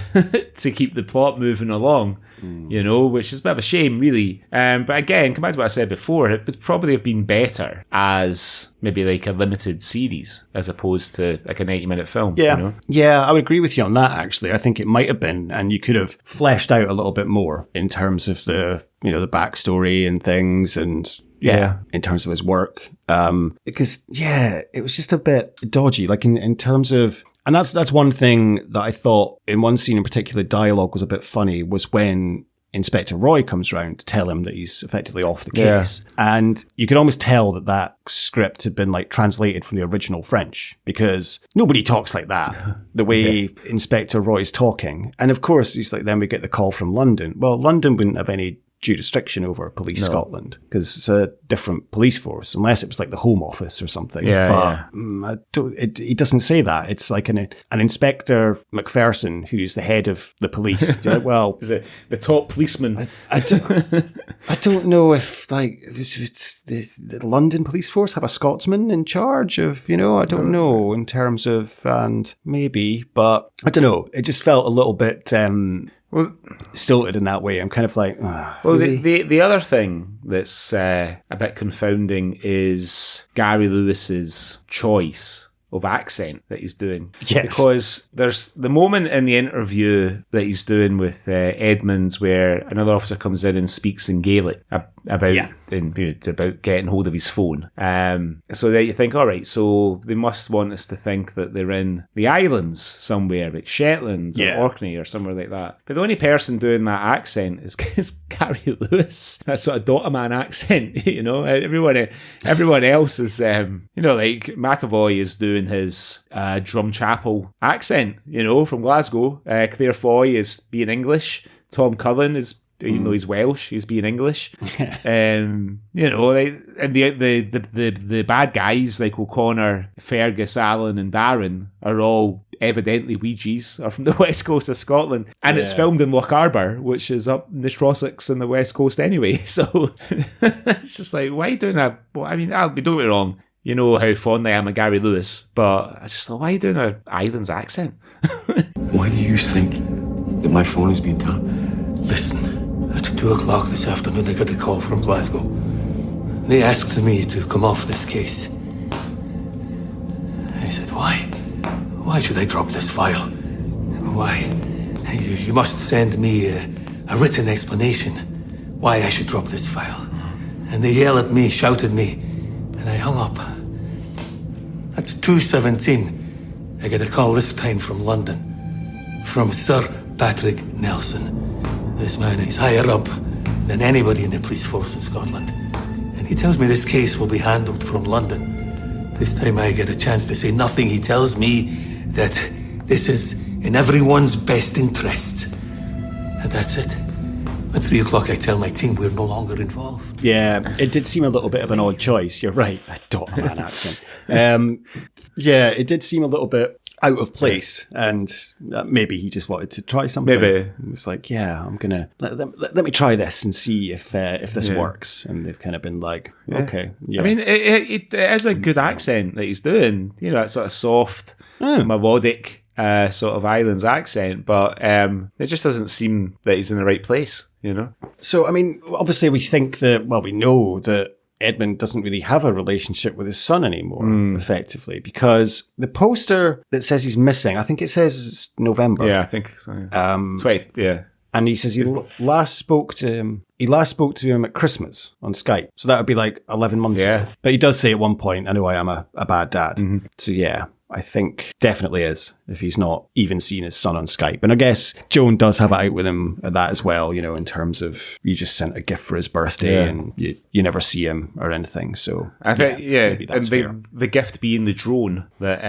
to keep the plot moving along, which is a bit of a shame, really. But again, come back to what I said before, it would probably have been better as maybe like a limited series as opposed to like a 90-minute film. Yeah, yeah, I would agree with you on that, actually. I think it might have been, and you could have fleshed out a little bit more in terms of the backstory and things, and in terms of his work. Because, it was just a bit dodgy, like in terms of, and that's one thing that I thought in one scene in particular, dialogue was a bit funny, was when Inspector Roy comes round to tell him that he's effectively off the case. Yeah. And you could almost tell that script had been like translated from the original French, because nobody talks like that, the way Inspector Roy's talking. And of course, he's like, then we get the call from London. Well, London wouldn't have any jurisdiction over Police Scotland, because it's a different police force, unless it was like the Home Office or something. He doesn't say that. It's like an Inspector McPherson, who's the head of the police. Well, is it the top policeman? I don't know if like the London police force have a Scotsman in charge of, I don't know in terms of, and maybe, but I don't know. It just felt a little bit stilted in that way. I'm kind of like, really? The other thing that's a bit confounding is Gary Lewis's choice of accent that he's doing. Yes. Because there's the moment in the interview that he's doing with Edmonds where another officer comes in and speaks in Gaelic about getting hold of his phone. So there you think, all right, so they must want us to think that they're in the islands somewhere, like Shetland or Orkney or somewhere like that. But the only person doing that accent is Gary Lewis. That sort of Dotaman accent, Everyone else is, like McAvoy is doing his Drum Chapel accent, from Glasgow. Claire Foy is being English. Tom Cullen is, even though he's Welsh, he's being English. And the bad guys like O'Connor, Fergus, Allen and Darren are all evidently Ouija's, are from the west coast of Scotland. And it's filmed in Loch Arbor, which is up in the Trossachs on the west coast anyway. So it's just like, why are you doing that? Well, I mean, don't get me wrong. You know how fond I am of Gary Lewis, but I just thought, why are you doing an Islands accent? Why do you think that my phone has been tapped? Listen, at 2 o'clock this afternoon, I got a call from Glasgow. They asked me to come off this case. I said, why? Why should I drop this file? Why? You must send me a written explanation why I should drop this file. And they yelled at me, shouted me, and I hung up. At 2:17, I get a call this time from London, from Sir Patrick Nelson. This man is higher up than anybody in the police force in Scotland. And he tells me this case will be handled from London. This time I get a chance to say nothing. He tells me that this is in everyone's best interest. And that's it. At 3 o'clock, I tell my team we're no longer involved. Yeah, it did seem a little bit of an odd choice. You're right. I don't have an accent. Yeah, it did seem a little bit out of place, and maybe he just wanted to try something. Maybe. It was like, yeah, I'm gonna let me try this and see if this works. And they've kind of been like, okay, yeah. I mean, it is a good accent that he's doing. You know, that sort of soft, melodic sort of Highlands accent, but it just doesn't seem that he's in the right place. You know. So, I mean, obviously, we know that Edmond doesn't really have a relationship with his son anymore, effectively, because the poster that says he's missing, I think it says it's November. Yeah, I think so. 20th, yeah. And he says he last spoke to him at Christmas on Skype. So that would be like 11 months ago. But he does say at one point, I know I am a bad dad. Mm-hmm. So yeah, I think definitely is, if he's not even seen his son on Skype. And I guess Joan does have it out with him at that as well, you know, in terms of you just sent a gift for his birthday and you never see him or anything. So I think, maybe that's fair. The gift being the drone that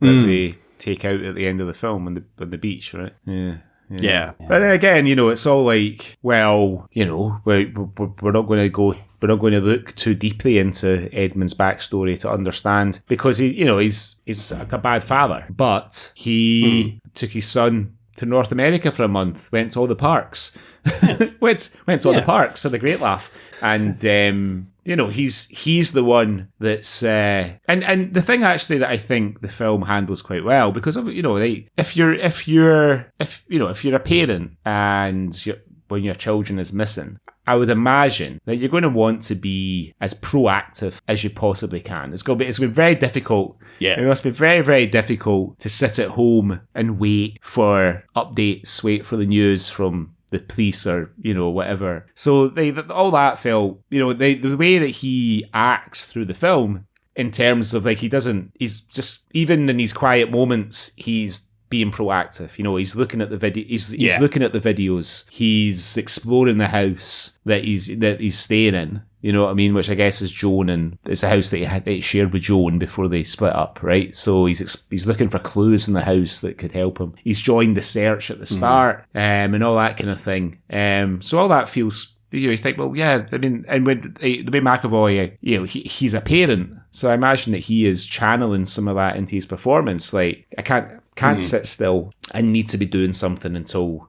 they take out at the end of the film on the beach, right? Yeah. But then again, you know, it's all like, well, you know, we're not going to go. We're not going to look too deeply into Edmund's backstory to understand, because he's like a bad father, but he took his son to North America for a month, went to all the parks, went to all the parks, had a great laugh, and he's the one that's and the thing actually that I think the film handles quite well, because of, you know, if you're a parent and when your children is missing, I would imagine that you're going to want to be as proactive as you possibly can. It's going to be very difficult. Yeah. It must be very, very difficult to sit at home and wait for updates, wait for the news from the police or, you know, whatever. So all that felt, you know, the way that he acts through the film, in terms of like, he's just, even in these quiet moments, he's being proactive. You know, he's looking at the video. He's looking at the videos. He's exploring the house that he's staying in. You know what I mean? Which I guess is Joan, and it's a house that he shared with Joan before they split up, right? So he's looking for clues in the house that could help him. He's joined the search at the start, and all that kind of thing. So all that feels. You think, well, yeah. I mean, and when the way McAvoy, you know, he's a parent, so I imagine that he is channeling some of that into his performance. Like, I can't sit still. I need to be doing something until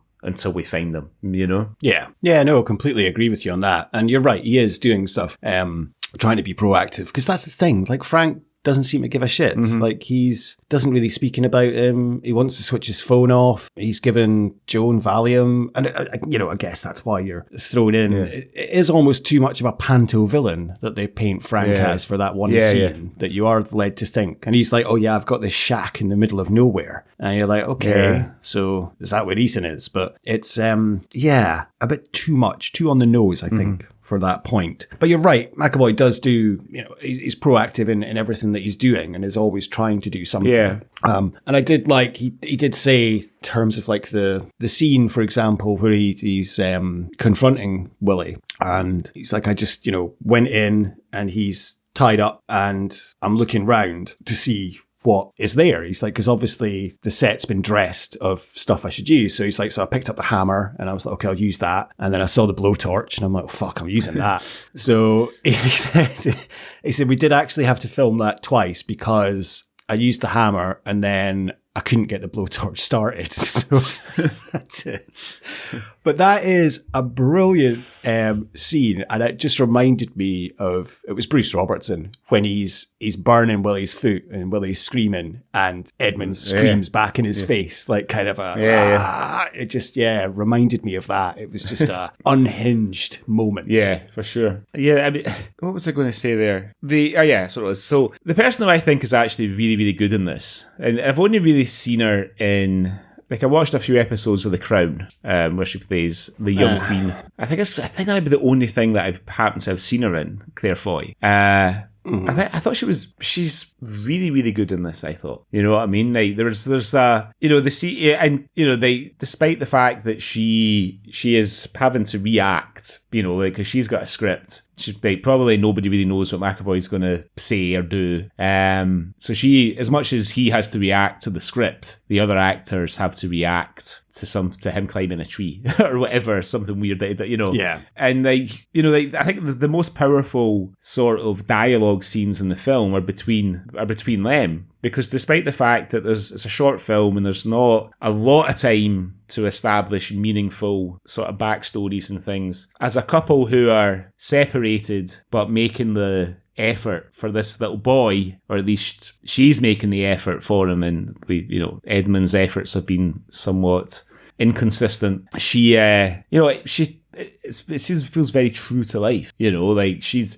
we find them, you know? Yeah, no, completely agree with you on that. And you're right, he is doing stuff, trying to be proactive, because that's the thing. Like, Frank doesn't seem to give a shit. Like, doesn't really speaking about him. He wants to switch his phone off. He's given Joan Valium. And, I guess that's why you're thrown in. Yeah. It is almost too much of a panto villain that they paint Frank as for that one scene that you are led to think. And he's like, oh yeah, I've got this shack in the middle of nowhere. And you're like, okay, so is that where Ethan is? But it's, a bit too much, too on the nose, I think. For that point. But you're right, McAvoy does do, you know, he's proactive in everything that he's doing and is always trying to do something. Yeah. And I did like, he did say, in terms of like the scene, for example, where he's confronting Willie, and he's like, I just, you know, went in and he's tied up and I'm looking round to see what is there. He's like, because obviously the set's been dressed of stuff I should use. So he's like, so I picked up the hammer and I was like, okay, I'll use that. And then I saw the blowtorch and I'm like, oh, fuck, I'm using that. So he said we did actually have to film that twice because I used the hammer and then I couldn't get the blowtorch started. So that's it. But that is a brilliant scene, and it just reminded me of, it was Bruce Robertson when he's burning Willie's foot and Willie's screaming and Edmund screams back in his face, like kind of it just reminded me of that. It was just a unhinged moment. Yeah, for sure. Yeah, I mean, what was I going to say there? That's what it was. So the person who I think is actually really, really good in this, and I've only really seen her in, like, I watched a few episodes of The Crown, where she plays the young queen. I think that might be the only thing that I've happened to have seen her in, Claire Foy. I thought she's really, really good in this, I thought. You know what I mean? Like, there's despite the fact that she is having to react, you know, like, because she's got a script. Like, probably nobody really knows what McAvoy's going to say or do. So she, as much as he has to react to the script, the other actors have to react to him climbing a tree or whatever, something weird that, you know. Yeah. And like, you know, like, I think the most powerful sort of dialogue scenes in the film are between them. because despite the fact that it's a short film and there's not a lot of time to establish meaningful sort of backstories and things, as a couple who are separated but making the effort for this little boy, or at least she's making the effort for him, and Edmund's efforts have been somewhat inconsistent. She, it feels very true to life, like she's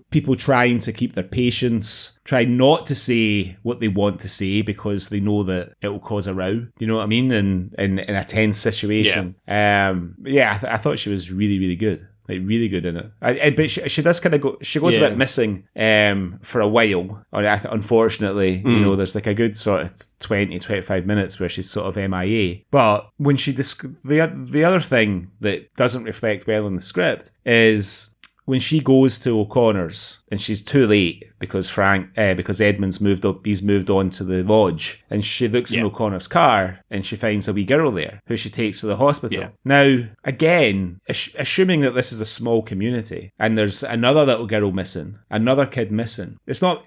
people trying to keep their patience, try not to say what they want to say because they know that it will cause a row. You know what I mean? In a tense situation. I thought she was really, really good. Like really good in it. But she does kind of go. She goes a bit missing for a while. Unfortunately, there's like a good sort of 20-25 minutes where she's sort of MIA. But when she the other thing that doesn't reflect well in the script is when she goes to O'Connor's and she's too late because Edmund's moved up, he's moved on to the lodge, and she looks in O'Connor's car and she finds a wee girl there who she takes to the hospital. Yeah. Now, again, assuming that this is a small community and there's another little girl missing, another kid missing, it's not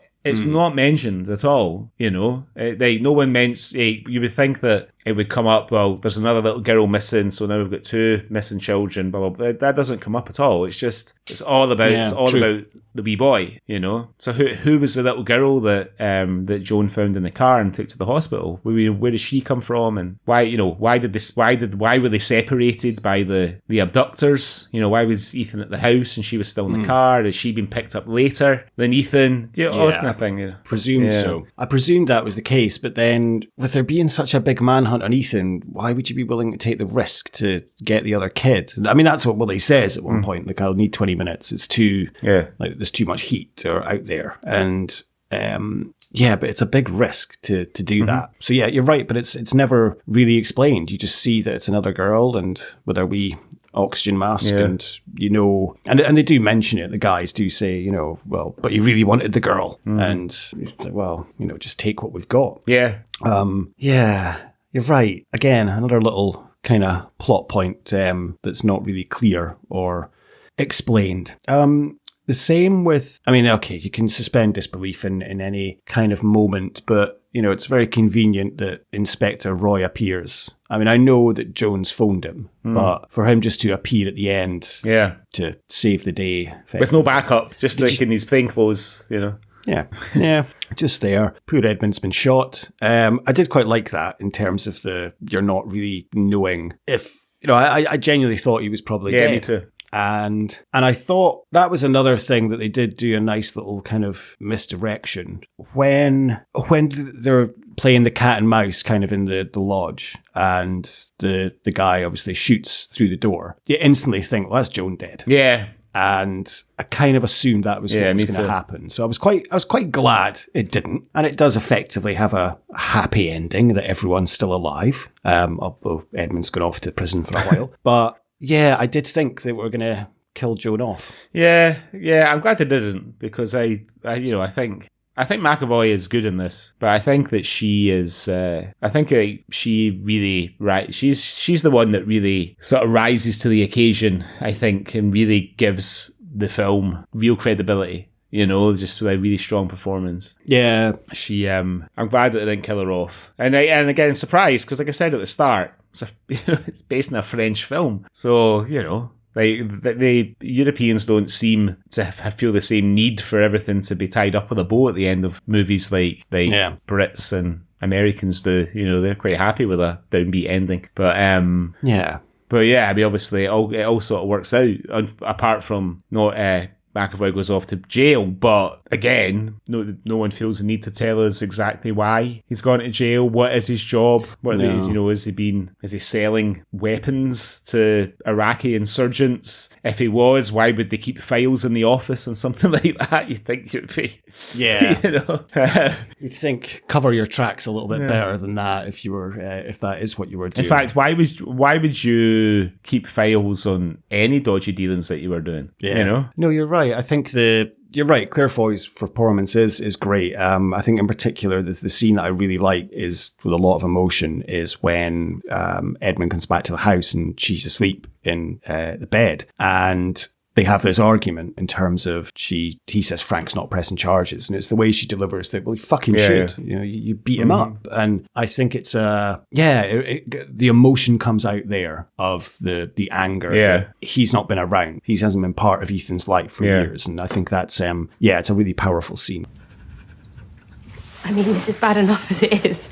mentioned at all, no one mentions. You would think that it would come up, well, there's another little girl missing, so now we've got 2 missing children, blah, blah, blah. That doesn't come up at all. It's all about about the wee boy, So who was the little girl that Joan found in the car and took to the hospital? Where does she come from, and why were they separated by the abductors? Why was Ethan at the house and she was still in the car? Has she been picked up later than Ethan? All this kind of thing. Presumed so. I presumed that was the case, but then with there being such a big manhunt on Ethan, why would you be willing to take the risk to get the other kid? I mean, that's what Willie says at one point. Like, I'll need 20 minutes. It's too there's too much heat out there, and but it's a big risk to do that. So yeah, you're right, but it's never really explained. You just see that it's another girl and with a wee oxygen mask, and and they do mention it. The guys do say, well, but you really wanted the girl, and it's like, well, just take what we've got. You're right. Again, another little kind of plot point that's not really clear or explained. The same with, you can suspend disbelief in any kind of moment, but, it's very convenient that Inspector Roy appears. I know that Jones phoned him, but for him just to appear at the end to save the day. With no backup, just like in his plainclothes, Yeah, just there. Poor Edmund's been shot. I did quite like that in terms of you're not really knowing if, I genuinely thought he was probably dead. Yeah, me too. And I thought that was another thing that they did do a nice little kind of misdirection. When they're playing the cat and mouse kind of in the lodge, and the guy obviously shoots through the door, you instantly think, well, that's Joan dead. Yeah. And I kind of assumed that was what was going to happen. So I was quite glad it didn't. And it does effectively have a happy ending that everyone's still alive. Although Edmund's gone off to prison for a while. But yeah, I did think they were going to kill Joan off. Yeah, I'm glad they didn't, because I think McAvoy is good in this, but I think that she is. She really She's the one that really sort of rises to the occasion, I think, and really gives the film real credibility. Just with a really strong performance. Yeah, she. I'm glad that they didn't kill her off, and again, surprised, because like I said at the start, it's based on a French film, so like the Europeans don't seem to feel the same need for everything to be tied up with a bow at the end of movies like Brits and Americans do. They're quite happy with a downbeat ending, but obviously it all sort of works out, apart from not McAvoy goes off to jail, but again, no one feels the need to tell us exactly why he's gone to jail. What is his job? What is, is he selling weapons to Iraqi insurgents? If he was, why would they keep files in the office and something like that? You think it would be, you'd think cover your tracks a little bit better than that if you were, if that is what you were doing. In fact, why would you keep files on any dodgy dealings that you were doing? Yeah. No, you're right. I think you're right. Claire Foy's performance is great. I think in particular the scene that I really like is with a lot of emotion is when Edmund comes back to the house and she's asleep in the bed, and they have this argument in terms of he says Frank's not pressing charges, and it's the way she delivers that, well, he fucking should. You know, you beat him up. And I think it's the emotion comes out there of the anger. Yeah. He's not been around. He hasn't been part of Ethan's life for years. And I think that's, it's a really powerful scene. I mean, this is bad enough as it is.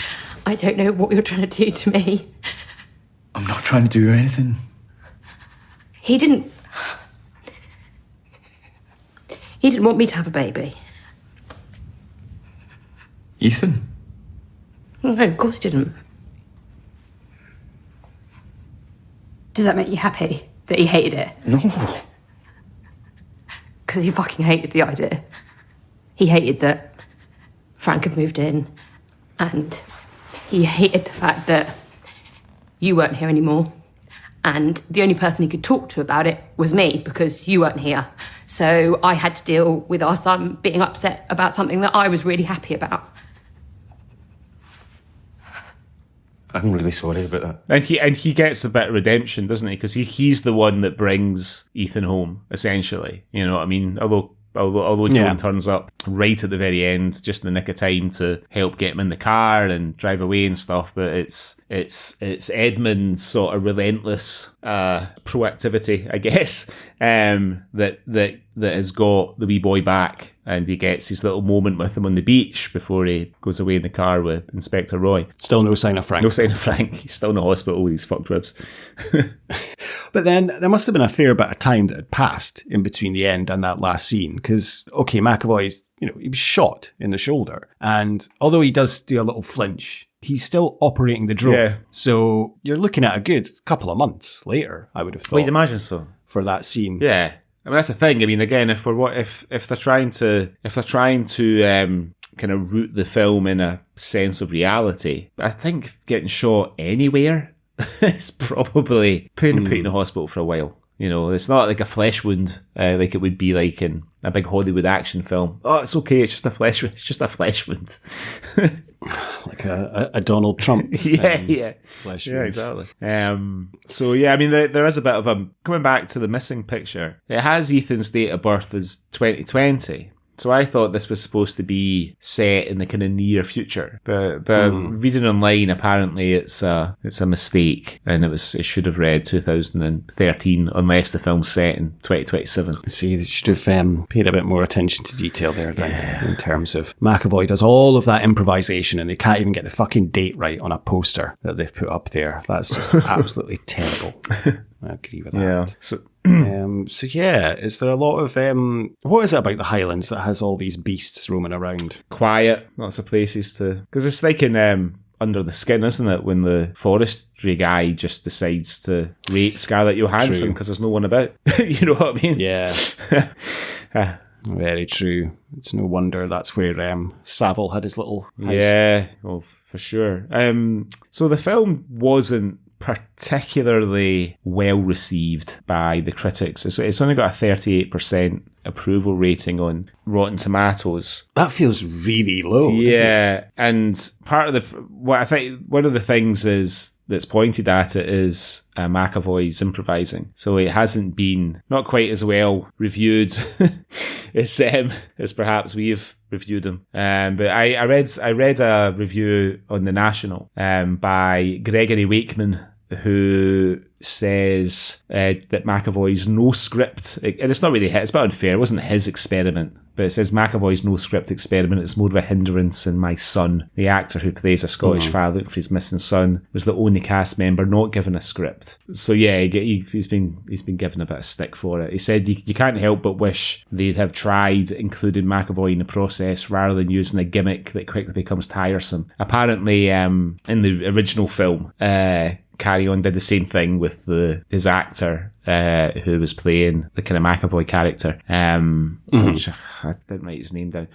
I don't know what you're trying to do to me. I'm not trying to do anything. He didn't want me to have a baby. Ethan? No, of course he didn't. Does that make you happy that he hated it? No. Because he fucking hated the idea. He hated that Frank had moved in, and he hated the fact that you weren't here anymore, and the only person he could talk to about it was me, because you weren't here. So I had to deal with our son being upset about something that I was really happy about. I'm really sorry about that. And he gets a bit of redemption, doesn't he? Because he's the one that brings Ethan home, essentially. You know what I mean? Although Joan turns up right at the very end, just in the nick of time to help get him in the car and drive away and stuff. But it's Edmund's sort of relentless proactivity, I guess, that has got the wee boy back, and he gets his little moment with him on the beach before he goes away in the car with Inspector Roy. Still no sign of Frank. No sign of Frank. He's still in the hospital with his fucked ribs. But then there must have been a fair bit of time that had passed in between the end and that last scene, because, okay, McAvoy's, he was shot in the shoulder, and although he does do a little flinch, he's still operating the drone. Yeah. So you're looking at a good couple of months later, I would have thought. Well, you'd imagine so. For that scene. Yeah. I mean, that's the thing. I mean, again, if they're trying to kind of root the film in a sense of reality, I think getting shot anywhere is probably putting him in the hospital for a while. It's not like a flesh wound, like it would be like in a big Hollywood action film. Oh, it's okay. It's just a flesh wound. Like a Donald Trump. Flesh wound. Exactly. So yeah, I mean, there is a bit of a coming back to the missing picture. It has Ethan's date of birth as 2020. So I thought this was supposed to be set in the kind of near future, but reading online, apparently it's a mistake, and it should have read 2013 unless the film's set in 2027. See, they should have paid a bit more attention to detail there then, in terms of McAvoy does all of that improvisation, and they can't even get the fucking date right on a poster that they've put up there. That's just absolutely terrible. I agree with that. Yeah. So yeah, is there a lot of what is it about the Highlands that has all these beasts roaming around? Quiet, lots of places to, because it's like in Under the Skin, isn't it, when the forestry guy just decides to rape Scarlett Johansson because there's no one about. You know what I mean? Yeah. Very true. It's no wonder that's where Savile had his little house. Yeah, well, for sure. So the film wasn't particularly well received by the critics. It's only got a 38% approval rating on Rotten Tomatoes. That feels really low. Yeah, and part of what I think one of the things is that's pointed at it is McAvoy's improvising. So it hasn't been not quite as well reviewed as perhaps we've reviewed him. But I read a review on The National by Gregory Wakeman, who says that McAvoy's no script, and it's not really it's a bit unfair, it wasn't his experiment, but it says McAvoy's no script experiment is more of a hindrance, and my son, the actor who plays a Scottish father for his missing son, was the only cast member not given a script. So yeah, he's been given a bit of stick for it. He said you can't help but wish they'd have tried including McAvoy in the process rather than using a gimmick that quickly becomes tiresome. Apparently in the original film, Carry On did the same thing with his actor who was playing the kind of McAvoy character. Which I didn't write his name down.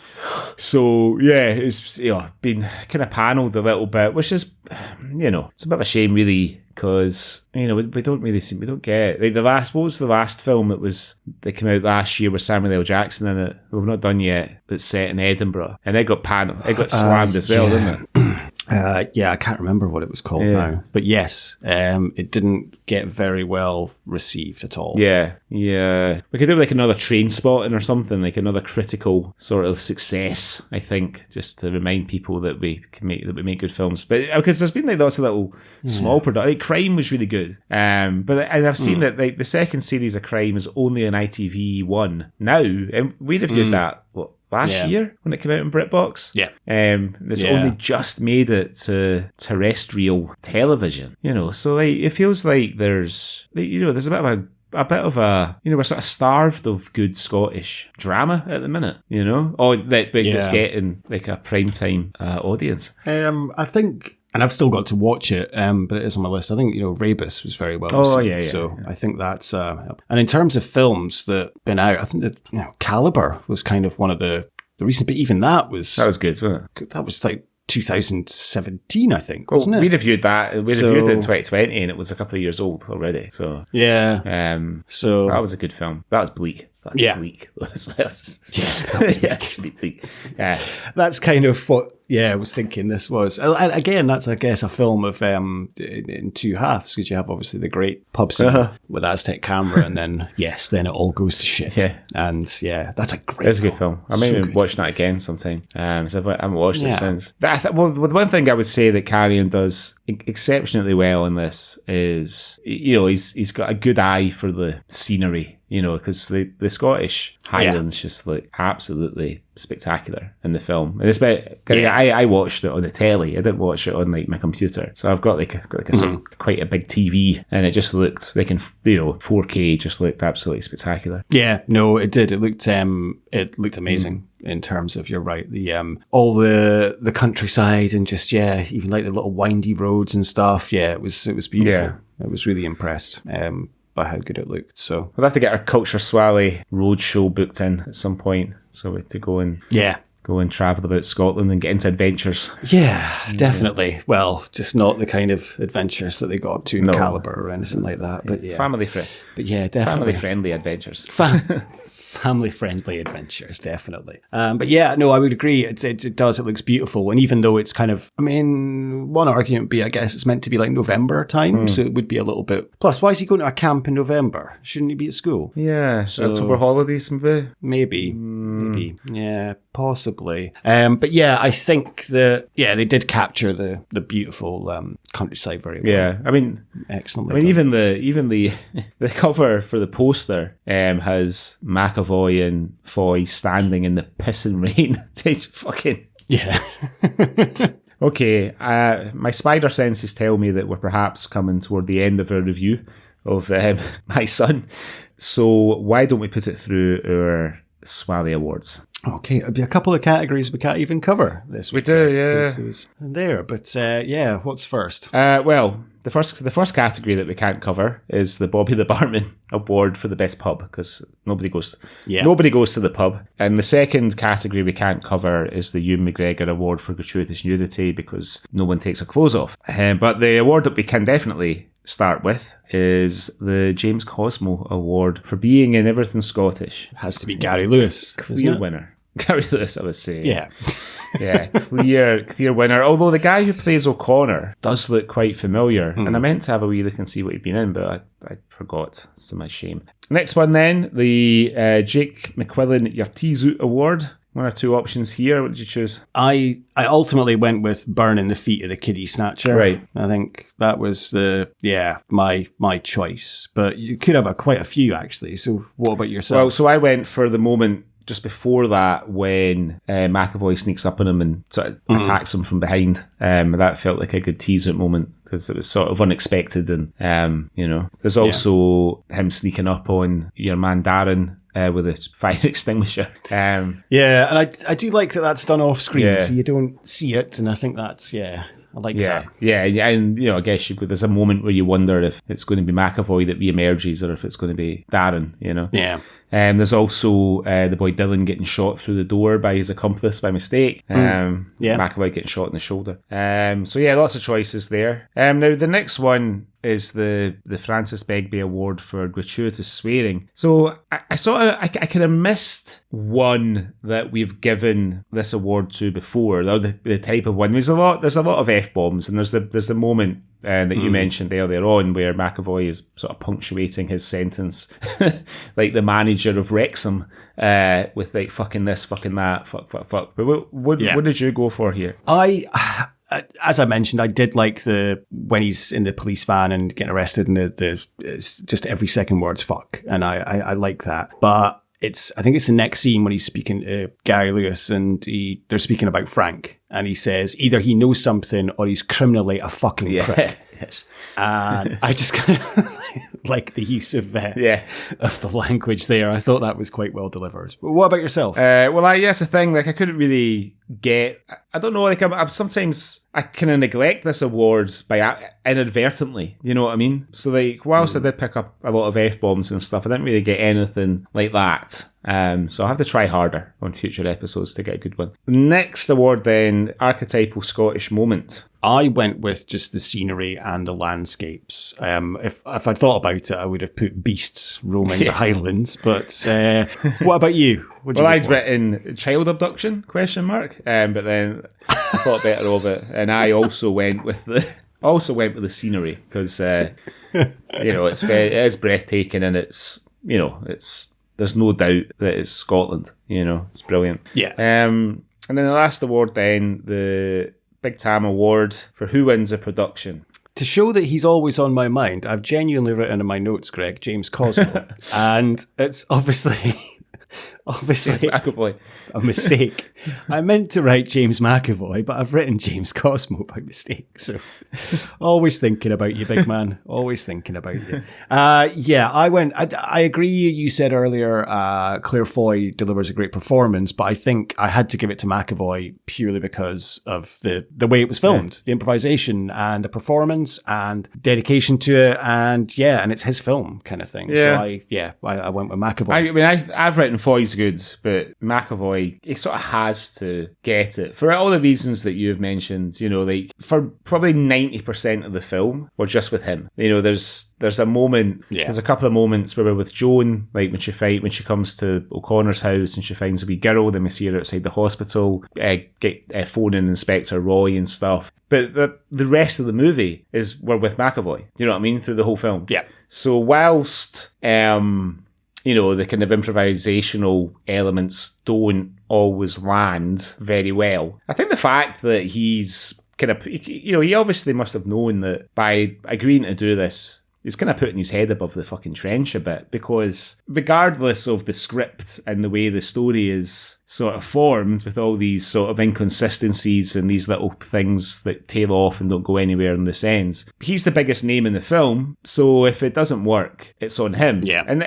So yeah, it's been kind of panelled a little bit, which is it's a bit of a shame really, because we don't get like what was the last film that came out last year with Samuel L. Jackson in it? We've not done yet. That's set in Edinburgh, and it got slammed as well, didn't it? Yeah, I can't remember what it was called now. But yes, it didn't get very well received at all. Yeah. We could do like another Train Spotting or something, like another critical sort of success, I think, just to remind people that we make good films. But because there's been like lots of little small production. Like Crime was really good. And I've seen that like the second series of Crime is only on ITV1 now. And we reviewed that, last year when it came out in BritBox. Yeah. It's only just made it to terrestrial television, so like it feels like there's a bit of a we're sort of starved of good Scottish drama at the minute, that's getting like a primetime audience. I think, and I've still got to watch it, but it is on my list. I think, Rebus was very well received. So I think that's... and in terms of films that have been out, I think that, Caliber was kind of one of the recent, but even that was good, wasn't it? That was like 2017, I think, wasn't it? We reviewed that. We reviewed it in 2020, and it was a couple of years old already. So so that was a good film. That was bleak. Bleak. Bleak. Yeah, that's kind of what. Yeah, I was thinking this was. And again, that's, I guess, a film of in two halves, because you have obviously the great pub scene with Aztec camera, and then then it all goes to shit. Yeah, and that's a great. It's a good film. I may even watch that again sometime. So I haven't watched it since. The one thing I would say that Carrion does exceptionally well in this is, he's got a good eye for the scenery. Because the Scottish Highlands just look absolutely spectacular in the film. And it's I watched it on the telly. I didn't watch it on like my computer. So I've got a sort of quite a big TV, and it just looked like in 4K, just looked absolutely spectacular. Yeah, no, it did. It looked amazing. In terms of, you're right, the all the countryside, and just even like the little windy roads and stuff. Yeah, it was beautiful. Yeah. I was really impressed by how good it looked. So we'll have to get our Culture Swally road show booked in at some point, so we have to go and travel about Scotland and get into adventures. Yeah, definitely. Well, just not the kind of adventures that they got up to in Caliber or anything like that. But family friendly. But definitely family friendly adventures. Family-friendly adventures, definitely. But I would agree. It does. It looks beautiful. And even though it's kind of, one argument would be, I guess, it's meant to be like November time, so it would be a little bit... Plus, why is he going to a camp in November? Shouldn't he be at school? Yeah, so October holidays maybe. Yeah, possibly. But I think that, they did capture the beautiful countryside very well. Yeah, excellent. Even the cover for the poster has McAvoy and Foy standing in the pissing rain. Fucking Okay, my spider senses tell me that we're perhaps coming toward the end of our review of My Son. So why don't we put it through our Swally Awards? Okay, it'll be a couple of categories we can't even cover this week. We do, yeah. There, but what's first? Well, the first category that we can't cover is the Bobby the Barman Award for the best pub, because nobody goes to the pub. And the second category we can't cover is the Ewan McGregor Award for gratuitous nudity, because no one takes their clothes off. But the award that we can definitely start with is the James Cosmo Award for being in everything Scottish. It has to be Gary Lewis. Clear winner. Gary Lewis, I would say. Yeah. Clear winner. Although the guy who plays O'Connor does look quite familiar. And I meant to have a wee look and see what he'd been in, but I forgot, to my shame. Next one then, the Jake McQuillan Yartizu Award. One or two options here. What did you choose? I ultimately went with Burning the Feet of the Kiddie Snatcher. Right. I think that was my choice. But you could have quite a few, actually. So what about yourself? Well, so I went for the moment just before that, when McAvoy sneaks up on him and sort of attacks him from behind. That felt like a good tease-out moment, because it was sort of unexpected. And, there's also him sneaking up on your man Darren with a fire extinguisher. And I do like that that's done off screen, so you don't see it. And I think that's, I like that. Yeah, and I guess there's a moment where you wonder if it's going to be McAvoy that re-emerges or if it's going to be Darren, Yeah. There's also the boy Dylan getting shot through the door by his accomplice by mistake. McAvoy getting shot in the shoulder. So lots of choices there. Now the next one is the Francis Begbie Award for gratuitous swearing. So I kind of missed one that we've given this award to before, or the type of one. There's a lot of F-bombs, and there's the moment that you mentioned earlier on where McAvoy is sort of punctuating his sentence like the manager of Wrexham with like fucking this, fucking that, fuck. But what did you go for here? As I mentioned, I did like when he's in the police van and getting arrested, and it's just every second word's fuck, and I like that. But I think it's the next scene when he's speaking to Gary Lewis, and they're speaking about Frank, and he says either he knows something or he's criminally a fucking prick. Yes. And I just kind of like the use of the language there. I thought that was quite well delivered. But what about yourself? That's the thing. Like, I couldn't really get. I don't know. Like, I'm sometimes I kind of neglect this award by inadvertently. You know what I mean? So, like, whilst I did pick up a lot of F-bombs and stuff, I didn't really get anything like that. So I'll have to try harder on future episodes to get a good one. Next award then, archetypal Scottish moment. I went with just the scenery and the landscapes. If I'd thought about it, I would have put beasts roaming the Highlands. But what about you? I'd written child abduction ? But then I thought better of it, and I also went with the scenery because it is breathtaking, and there's no doubt that it's Scotland. It's brilliant. Yeah. And then the last award, then the Big Tam Award for who wins a production. To show that he's always on my mind, I've genuinely written in my notes, Greg, James Cosmo. And it's obviously McAvoy. A mistake. I meant to write James McAvoy, but I've written James Cosmo by mistake. So always thinking about you, big man. Always thinking about you. I agree. You said earlier, Claire Foy delivers a great performance, but I think I had to give it to McAvoy purely because of the way it was filmed, the improvisation and the performance and dedication to it. And it's his film kind of thing. Yeah. So I went with McAvoy. I've written Foy's good, but McAvoy, he sort of has to get it for all the reasons that you have mentioned. Like for probably 90% of the film, we're just with him. There's a moment, there's a couple of moments where we're with Joan, like when she comes to O'Connor's house and she finds a wee girl, then we see her outside the hospital, phoning Inspector Roy and stuff. But the rest of the movie is we're with McAvoy. You know what I mean? Through the whole film. Yeah. So whilst the kind of improvisational elements don't always land very well, I think the fact that he's kind of, he obviously must have known that by agreeing to do this, he's kind of putting his head above the fucking trench a bit, because regardless of the script and the way the story is sort of formed with all these sort of inconsistencies and these little things that tail off and don't go anywhere in this ends, he's the biggest name in the film, so if it doesn't work, it's on him. Yeah. And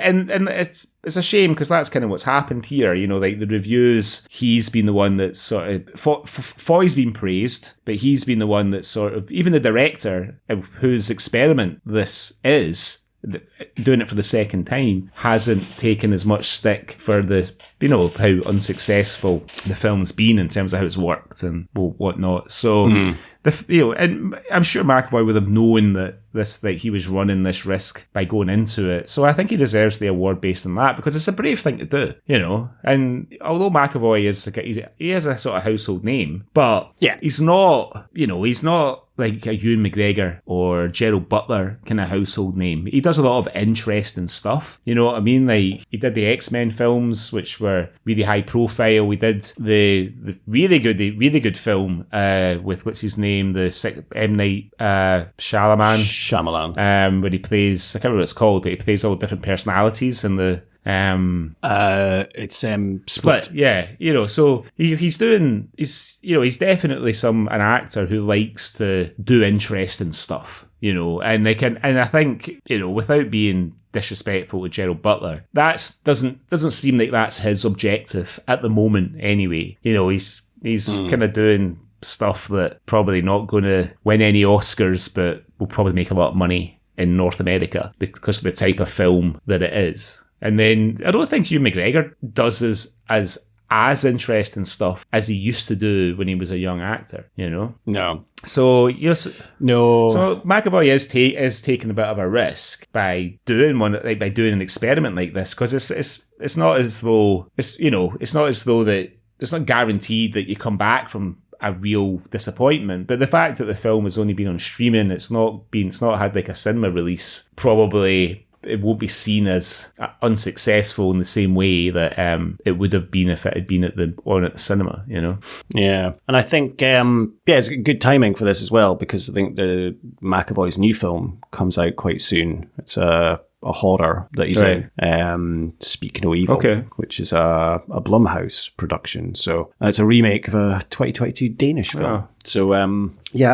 it's a shame, because that's kind of what's happened here. Like the reviews, he's been the one that's sort of Foy's been praised, but he's been the one that's sort of, even the director whose experiment this is, doing it for the second time, hasn't taken as much stick for the how unsuccessful the film's been in terms of how it's worked and whatnot. So and I'm sure McAvoy would have known that he was running this risk by going into it. So I think he deserves the award based on that, because it's a brave thing to do, And although McAvoy he is a sort of household name, but he's not like a Ewan McGregor or Gerald Butler kind of household name. He does a lot of interesting stuff. You know what I mean? Like, he did the X-Men films, which were really high profile. We did the really good film with, what's his name, the M. Night Shyamalan. Where he plays, I can't remember what it's called, but he plays all different personalities in the it's Split. Yeah, so he's definitely an actor who likes to do interesting stuff, and I think, without being disrespectful to Gerald Butler, that doesn't seem like that's his objective at the moment anyway. He's kind of doing stuff that probably not going to win any Oscars, but will probably make a lot of money in North America because of the type of film that it is. And then I don't think Hugh McGregor does as as interesting stuff as he used to do when he was a young actor, you know? No. So, you know, No. so McAvoy is taking a bit of a risk by doing an experiment like this, because it's not as though it's not guaranteed that you come back from a real disappointment. But the fact that the film has only been on streaming, it's not had like a cinema release, probably it won't be seen as unsuccessful in the same way that it would have been if it had been at the cinema, you know? Yeah. And I think, it's good timing for this as well, because I think the McAvoy's new film comes out quite soon. It's a horror that he's in, Speak No Evil, which is a Blumhouse production. So it's a remake of a 2022 Danish film. Oh. So, I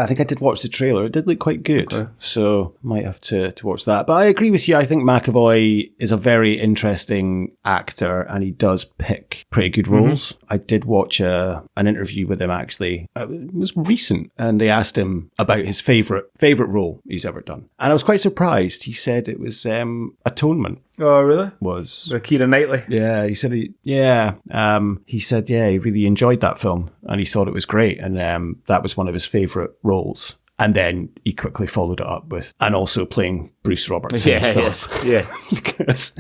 think I did watch the trailer. It did look quite good. Okay. So might have to watch that. But I agree with you. I think McAvoy is a very interesting actor, and he does pick pretty good roles. Mm-hmm. I did watch an interview with him, actually. It was recent, and they asked him about his favourite role he's ever done. And I was quite surprised. He said it was Atonement. Oh, really? Was Keira Knightley? Yeah, he said he really enjoyed that film, and he thought it was great, and that was one of his favourite roles. And then he quickly followed it up with, and also playing Bruce Robertson. Yeah. Because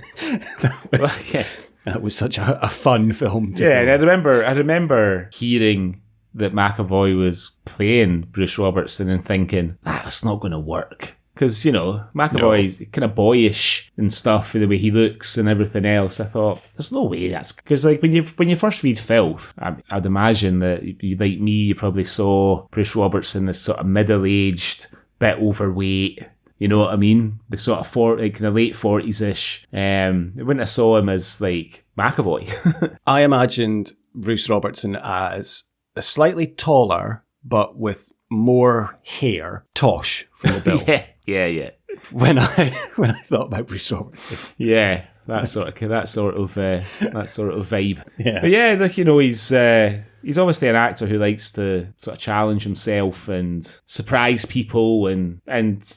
that was such a fun film to film. And I remember hearing that McAvoy was playing Bruce Robertson and thinking, that's not going to work. Because, you know, McAvoy's kind of boyish and stuff, the way he looks and everything else. I thought, there's no way that's... Because, like, when you first read Filth, I'd imagine that, like me, you probably saw Bruce Robertson as sort of middle-aged, bit overweight, you know what I mean? The sort of kind of late 40s-ish. I wouldn't have saw him as, like, McAvoy. I imagined Bruce Robertson as a slightly taller, but with more hair, Tosh from the bill. Yeah. When I thought about Bruce Robertson, that sort of vibe. Yeah, but yeah, like, you know, he's obviously an actor who likes to sort of challenge himself and surprise people, and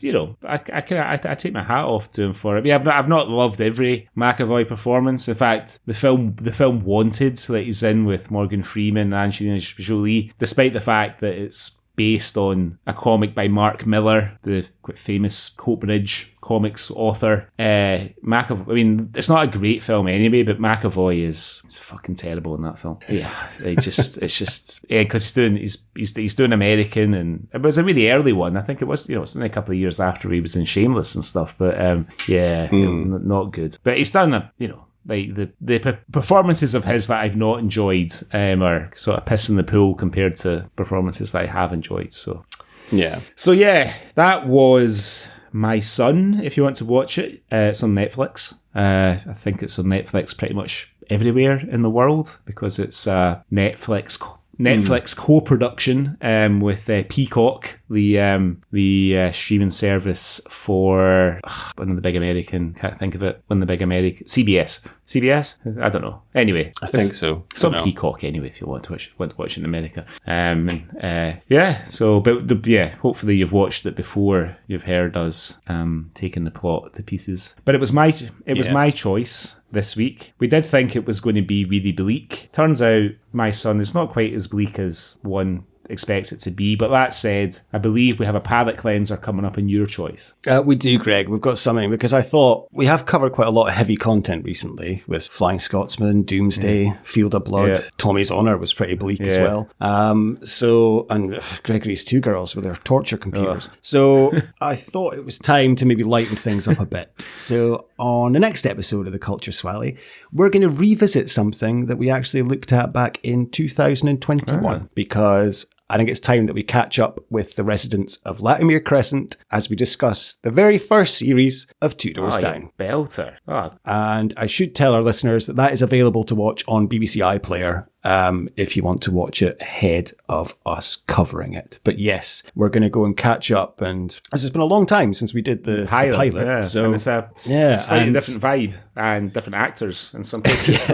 you know, I take my hat off to him for it. Yeah, I've not loved every McAvoy performance. In fact, the film Wanted that he's in with Morgan Freeman and Angelina Jolie, despite the fact that it's based on a comic by Mark Millar, the quite famous Coatbridge comics author. McAvoy, I mean, it's not a great film anyway, but McAvoy is fucking terrible in that film. Yeah, because he's doing American, and it was a really early one. I think it was, you know, it's only a couple of years after he was in Shameless and stuff. But not good. But he's done like the performances of his that I've not enjoyed are sort of piss in the pool compared to performances that I have enjoyed. So that was My Son. If you want to watch it, it's on Netflix. I think it's on Netflix pretty much everywhere in the world, because it's Netflix co-production with Peacock, the streaming service for one of the big American, can't think of it, one of the big American, CBS, I don't know. Anyway, I think so. Some Peacock anyway, if you want to watch in America. Hopefully you've watched it before you've heard us taking the plot to pieces. But it was my choice this week. We did think it was going to be really bleak. Turns out My Son is not quite as bleak as one expects it to be. But that said, I believe we have a palate cleanser coming up in your choice. We do, Greg. We've got something, because I thought we have covered quite a lot of heavy content recently with Flying Scotsman, Doomsday, Field of Blood. Tommy's Honour was pretty bleak as well. And Gregory's Two Girls with their torture computers. So I thought it was time to maybe lighten things up a bit. So on the next episode of the Culture Swally, we're going to revisit something that we actually looked at back in 2021, because I think it's time that we catch up with the residents of Latimer Crescent as we discuss the very first series of Two Doors Down. Belter. And I should tell our listeners that is available to watch on BBC iPlayer if you want to watch it ahead of us covering it. But yes, we're going to go and catch up. And as it's been a long time since we did the pilot. Yeah. So and it's a slightly different vibe and different actors in some cases.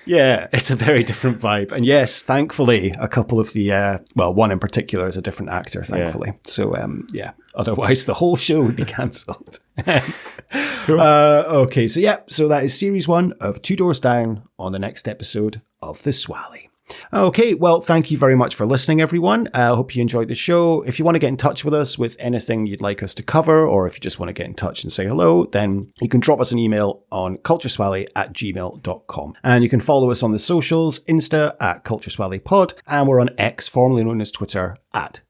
Yeah, it's a very different vibe. And yes, thankfully, a couple of the, one in particular is a different actor, thankfully. Yeah. So, otherwise the whole show would be cancelled. Cool. Okay, so that is series 1 of Two Doors Down on the next episode of The Swally. Okay, well, thank you very much for listening, everyone. I hope you enjoyed the show. If you want to get in touch with us with anything you'd like us to cover, or if you just want to get in touch and say hello, then you can drop us an email on cultureswally@gmail.com. And you can follow us on the socials, Insta @cultureswallypod, and we're on X, formerly known as Twitter,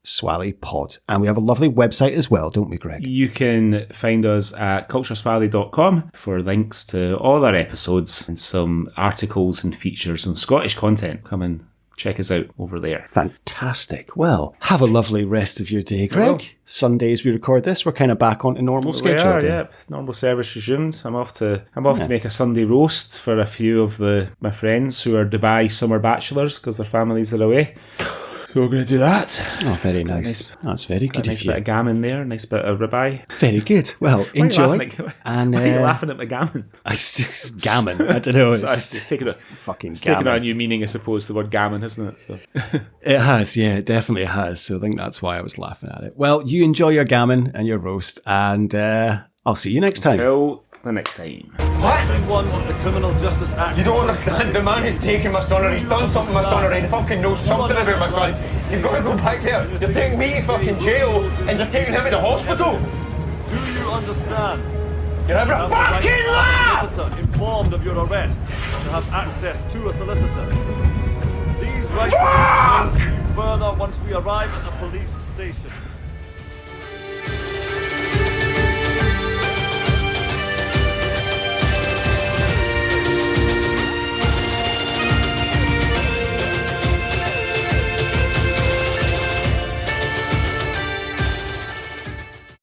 @swallypod. And we have a lovely website as well, don't we, Greg? You can find us at cultureswally.com for links to all our episodes and some articles and features and Scottish content. Come and check us out over there. Fantastic. Well, have a lovely rest of your day, Greg. Sundays we record this, we're kind of back onto normal schedule. We are, yep. Normal service resumes. I'm off to make a Sunday roast for a few of my friends who are Dubai summer bachelors because their families are away. So we're going to do that. Oh, very nice. That's very good of you. Nice bit of gammon there, nice bit of ribeye. Very good. Well, enjoy. Why are you laughing at my gammon? It's just gammon. I don't know. It's taking gammon. on a new meaning, I suppose, the word gammon, hasn't it? So. It has, yeah, it definitely has. So I think that's why I was laughing at it. Well, you enjoy your gammon and your roast, and I'll see you next time. Until the next time. What? One of the Criminal Justice Act. You don't understand. The man has taken my son, or he's done something to my son, or he fucking knows something about my son. You've got to go back there. You're taking me to fucking jail, and you're taking him to the hospital. Do you understand? You're ever a fucking laugh! Solicitor informed of your arrest to have access to a solicitor. These rights will be further once we arrive at the police station.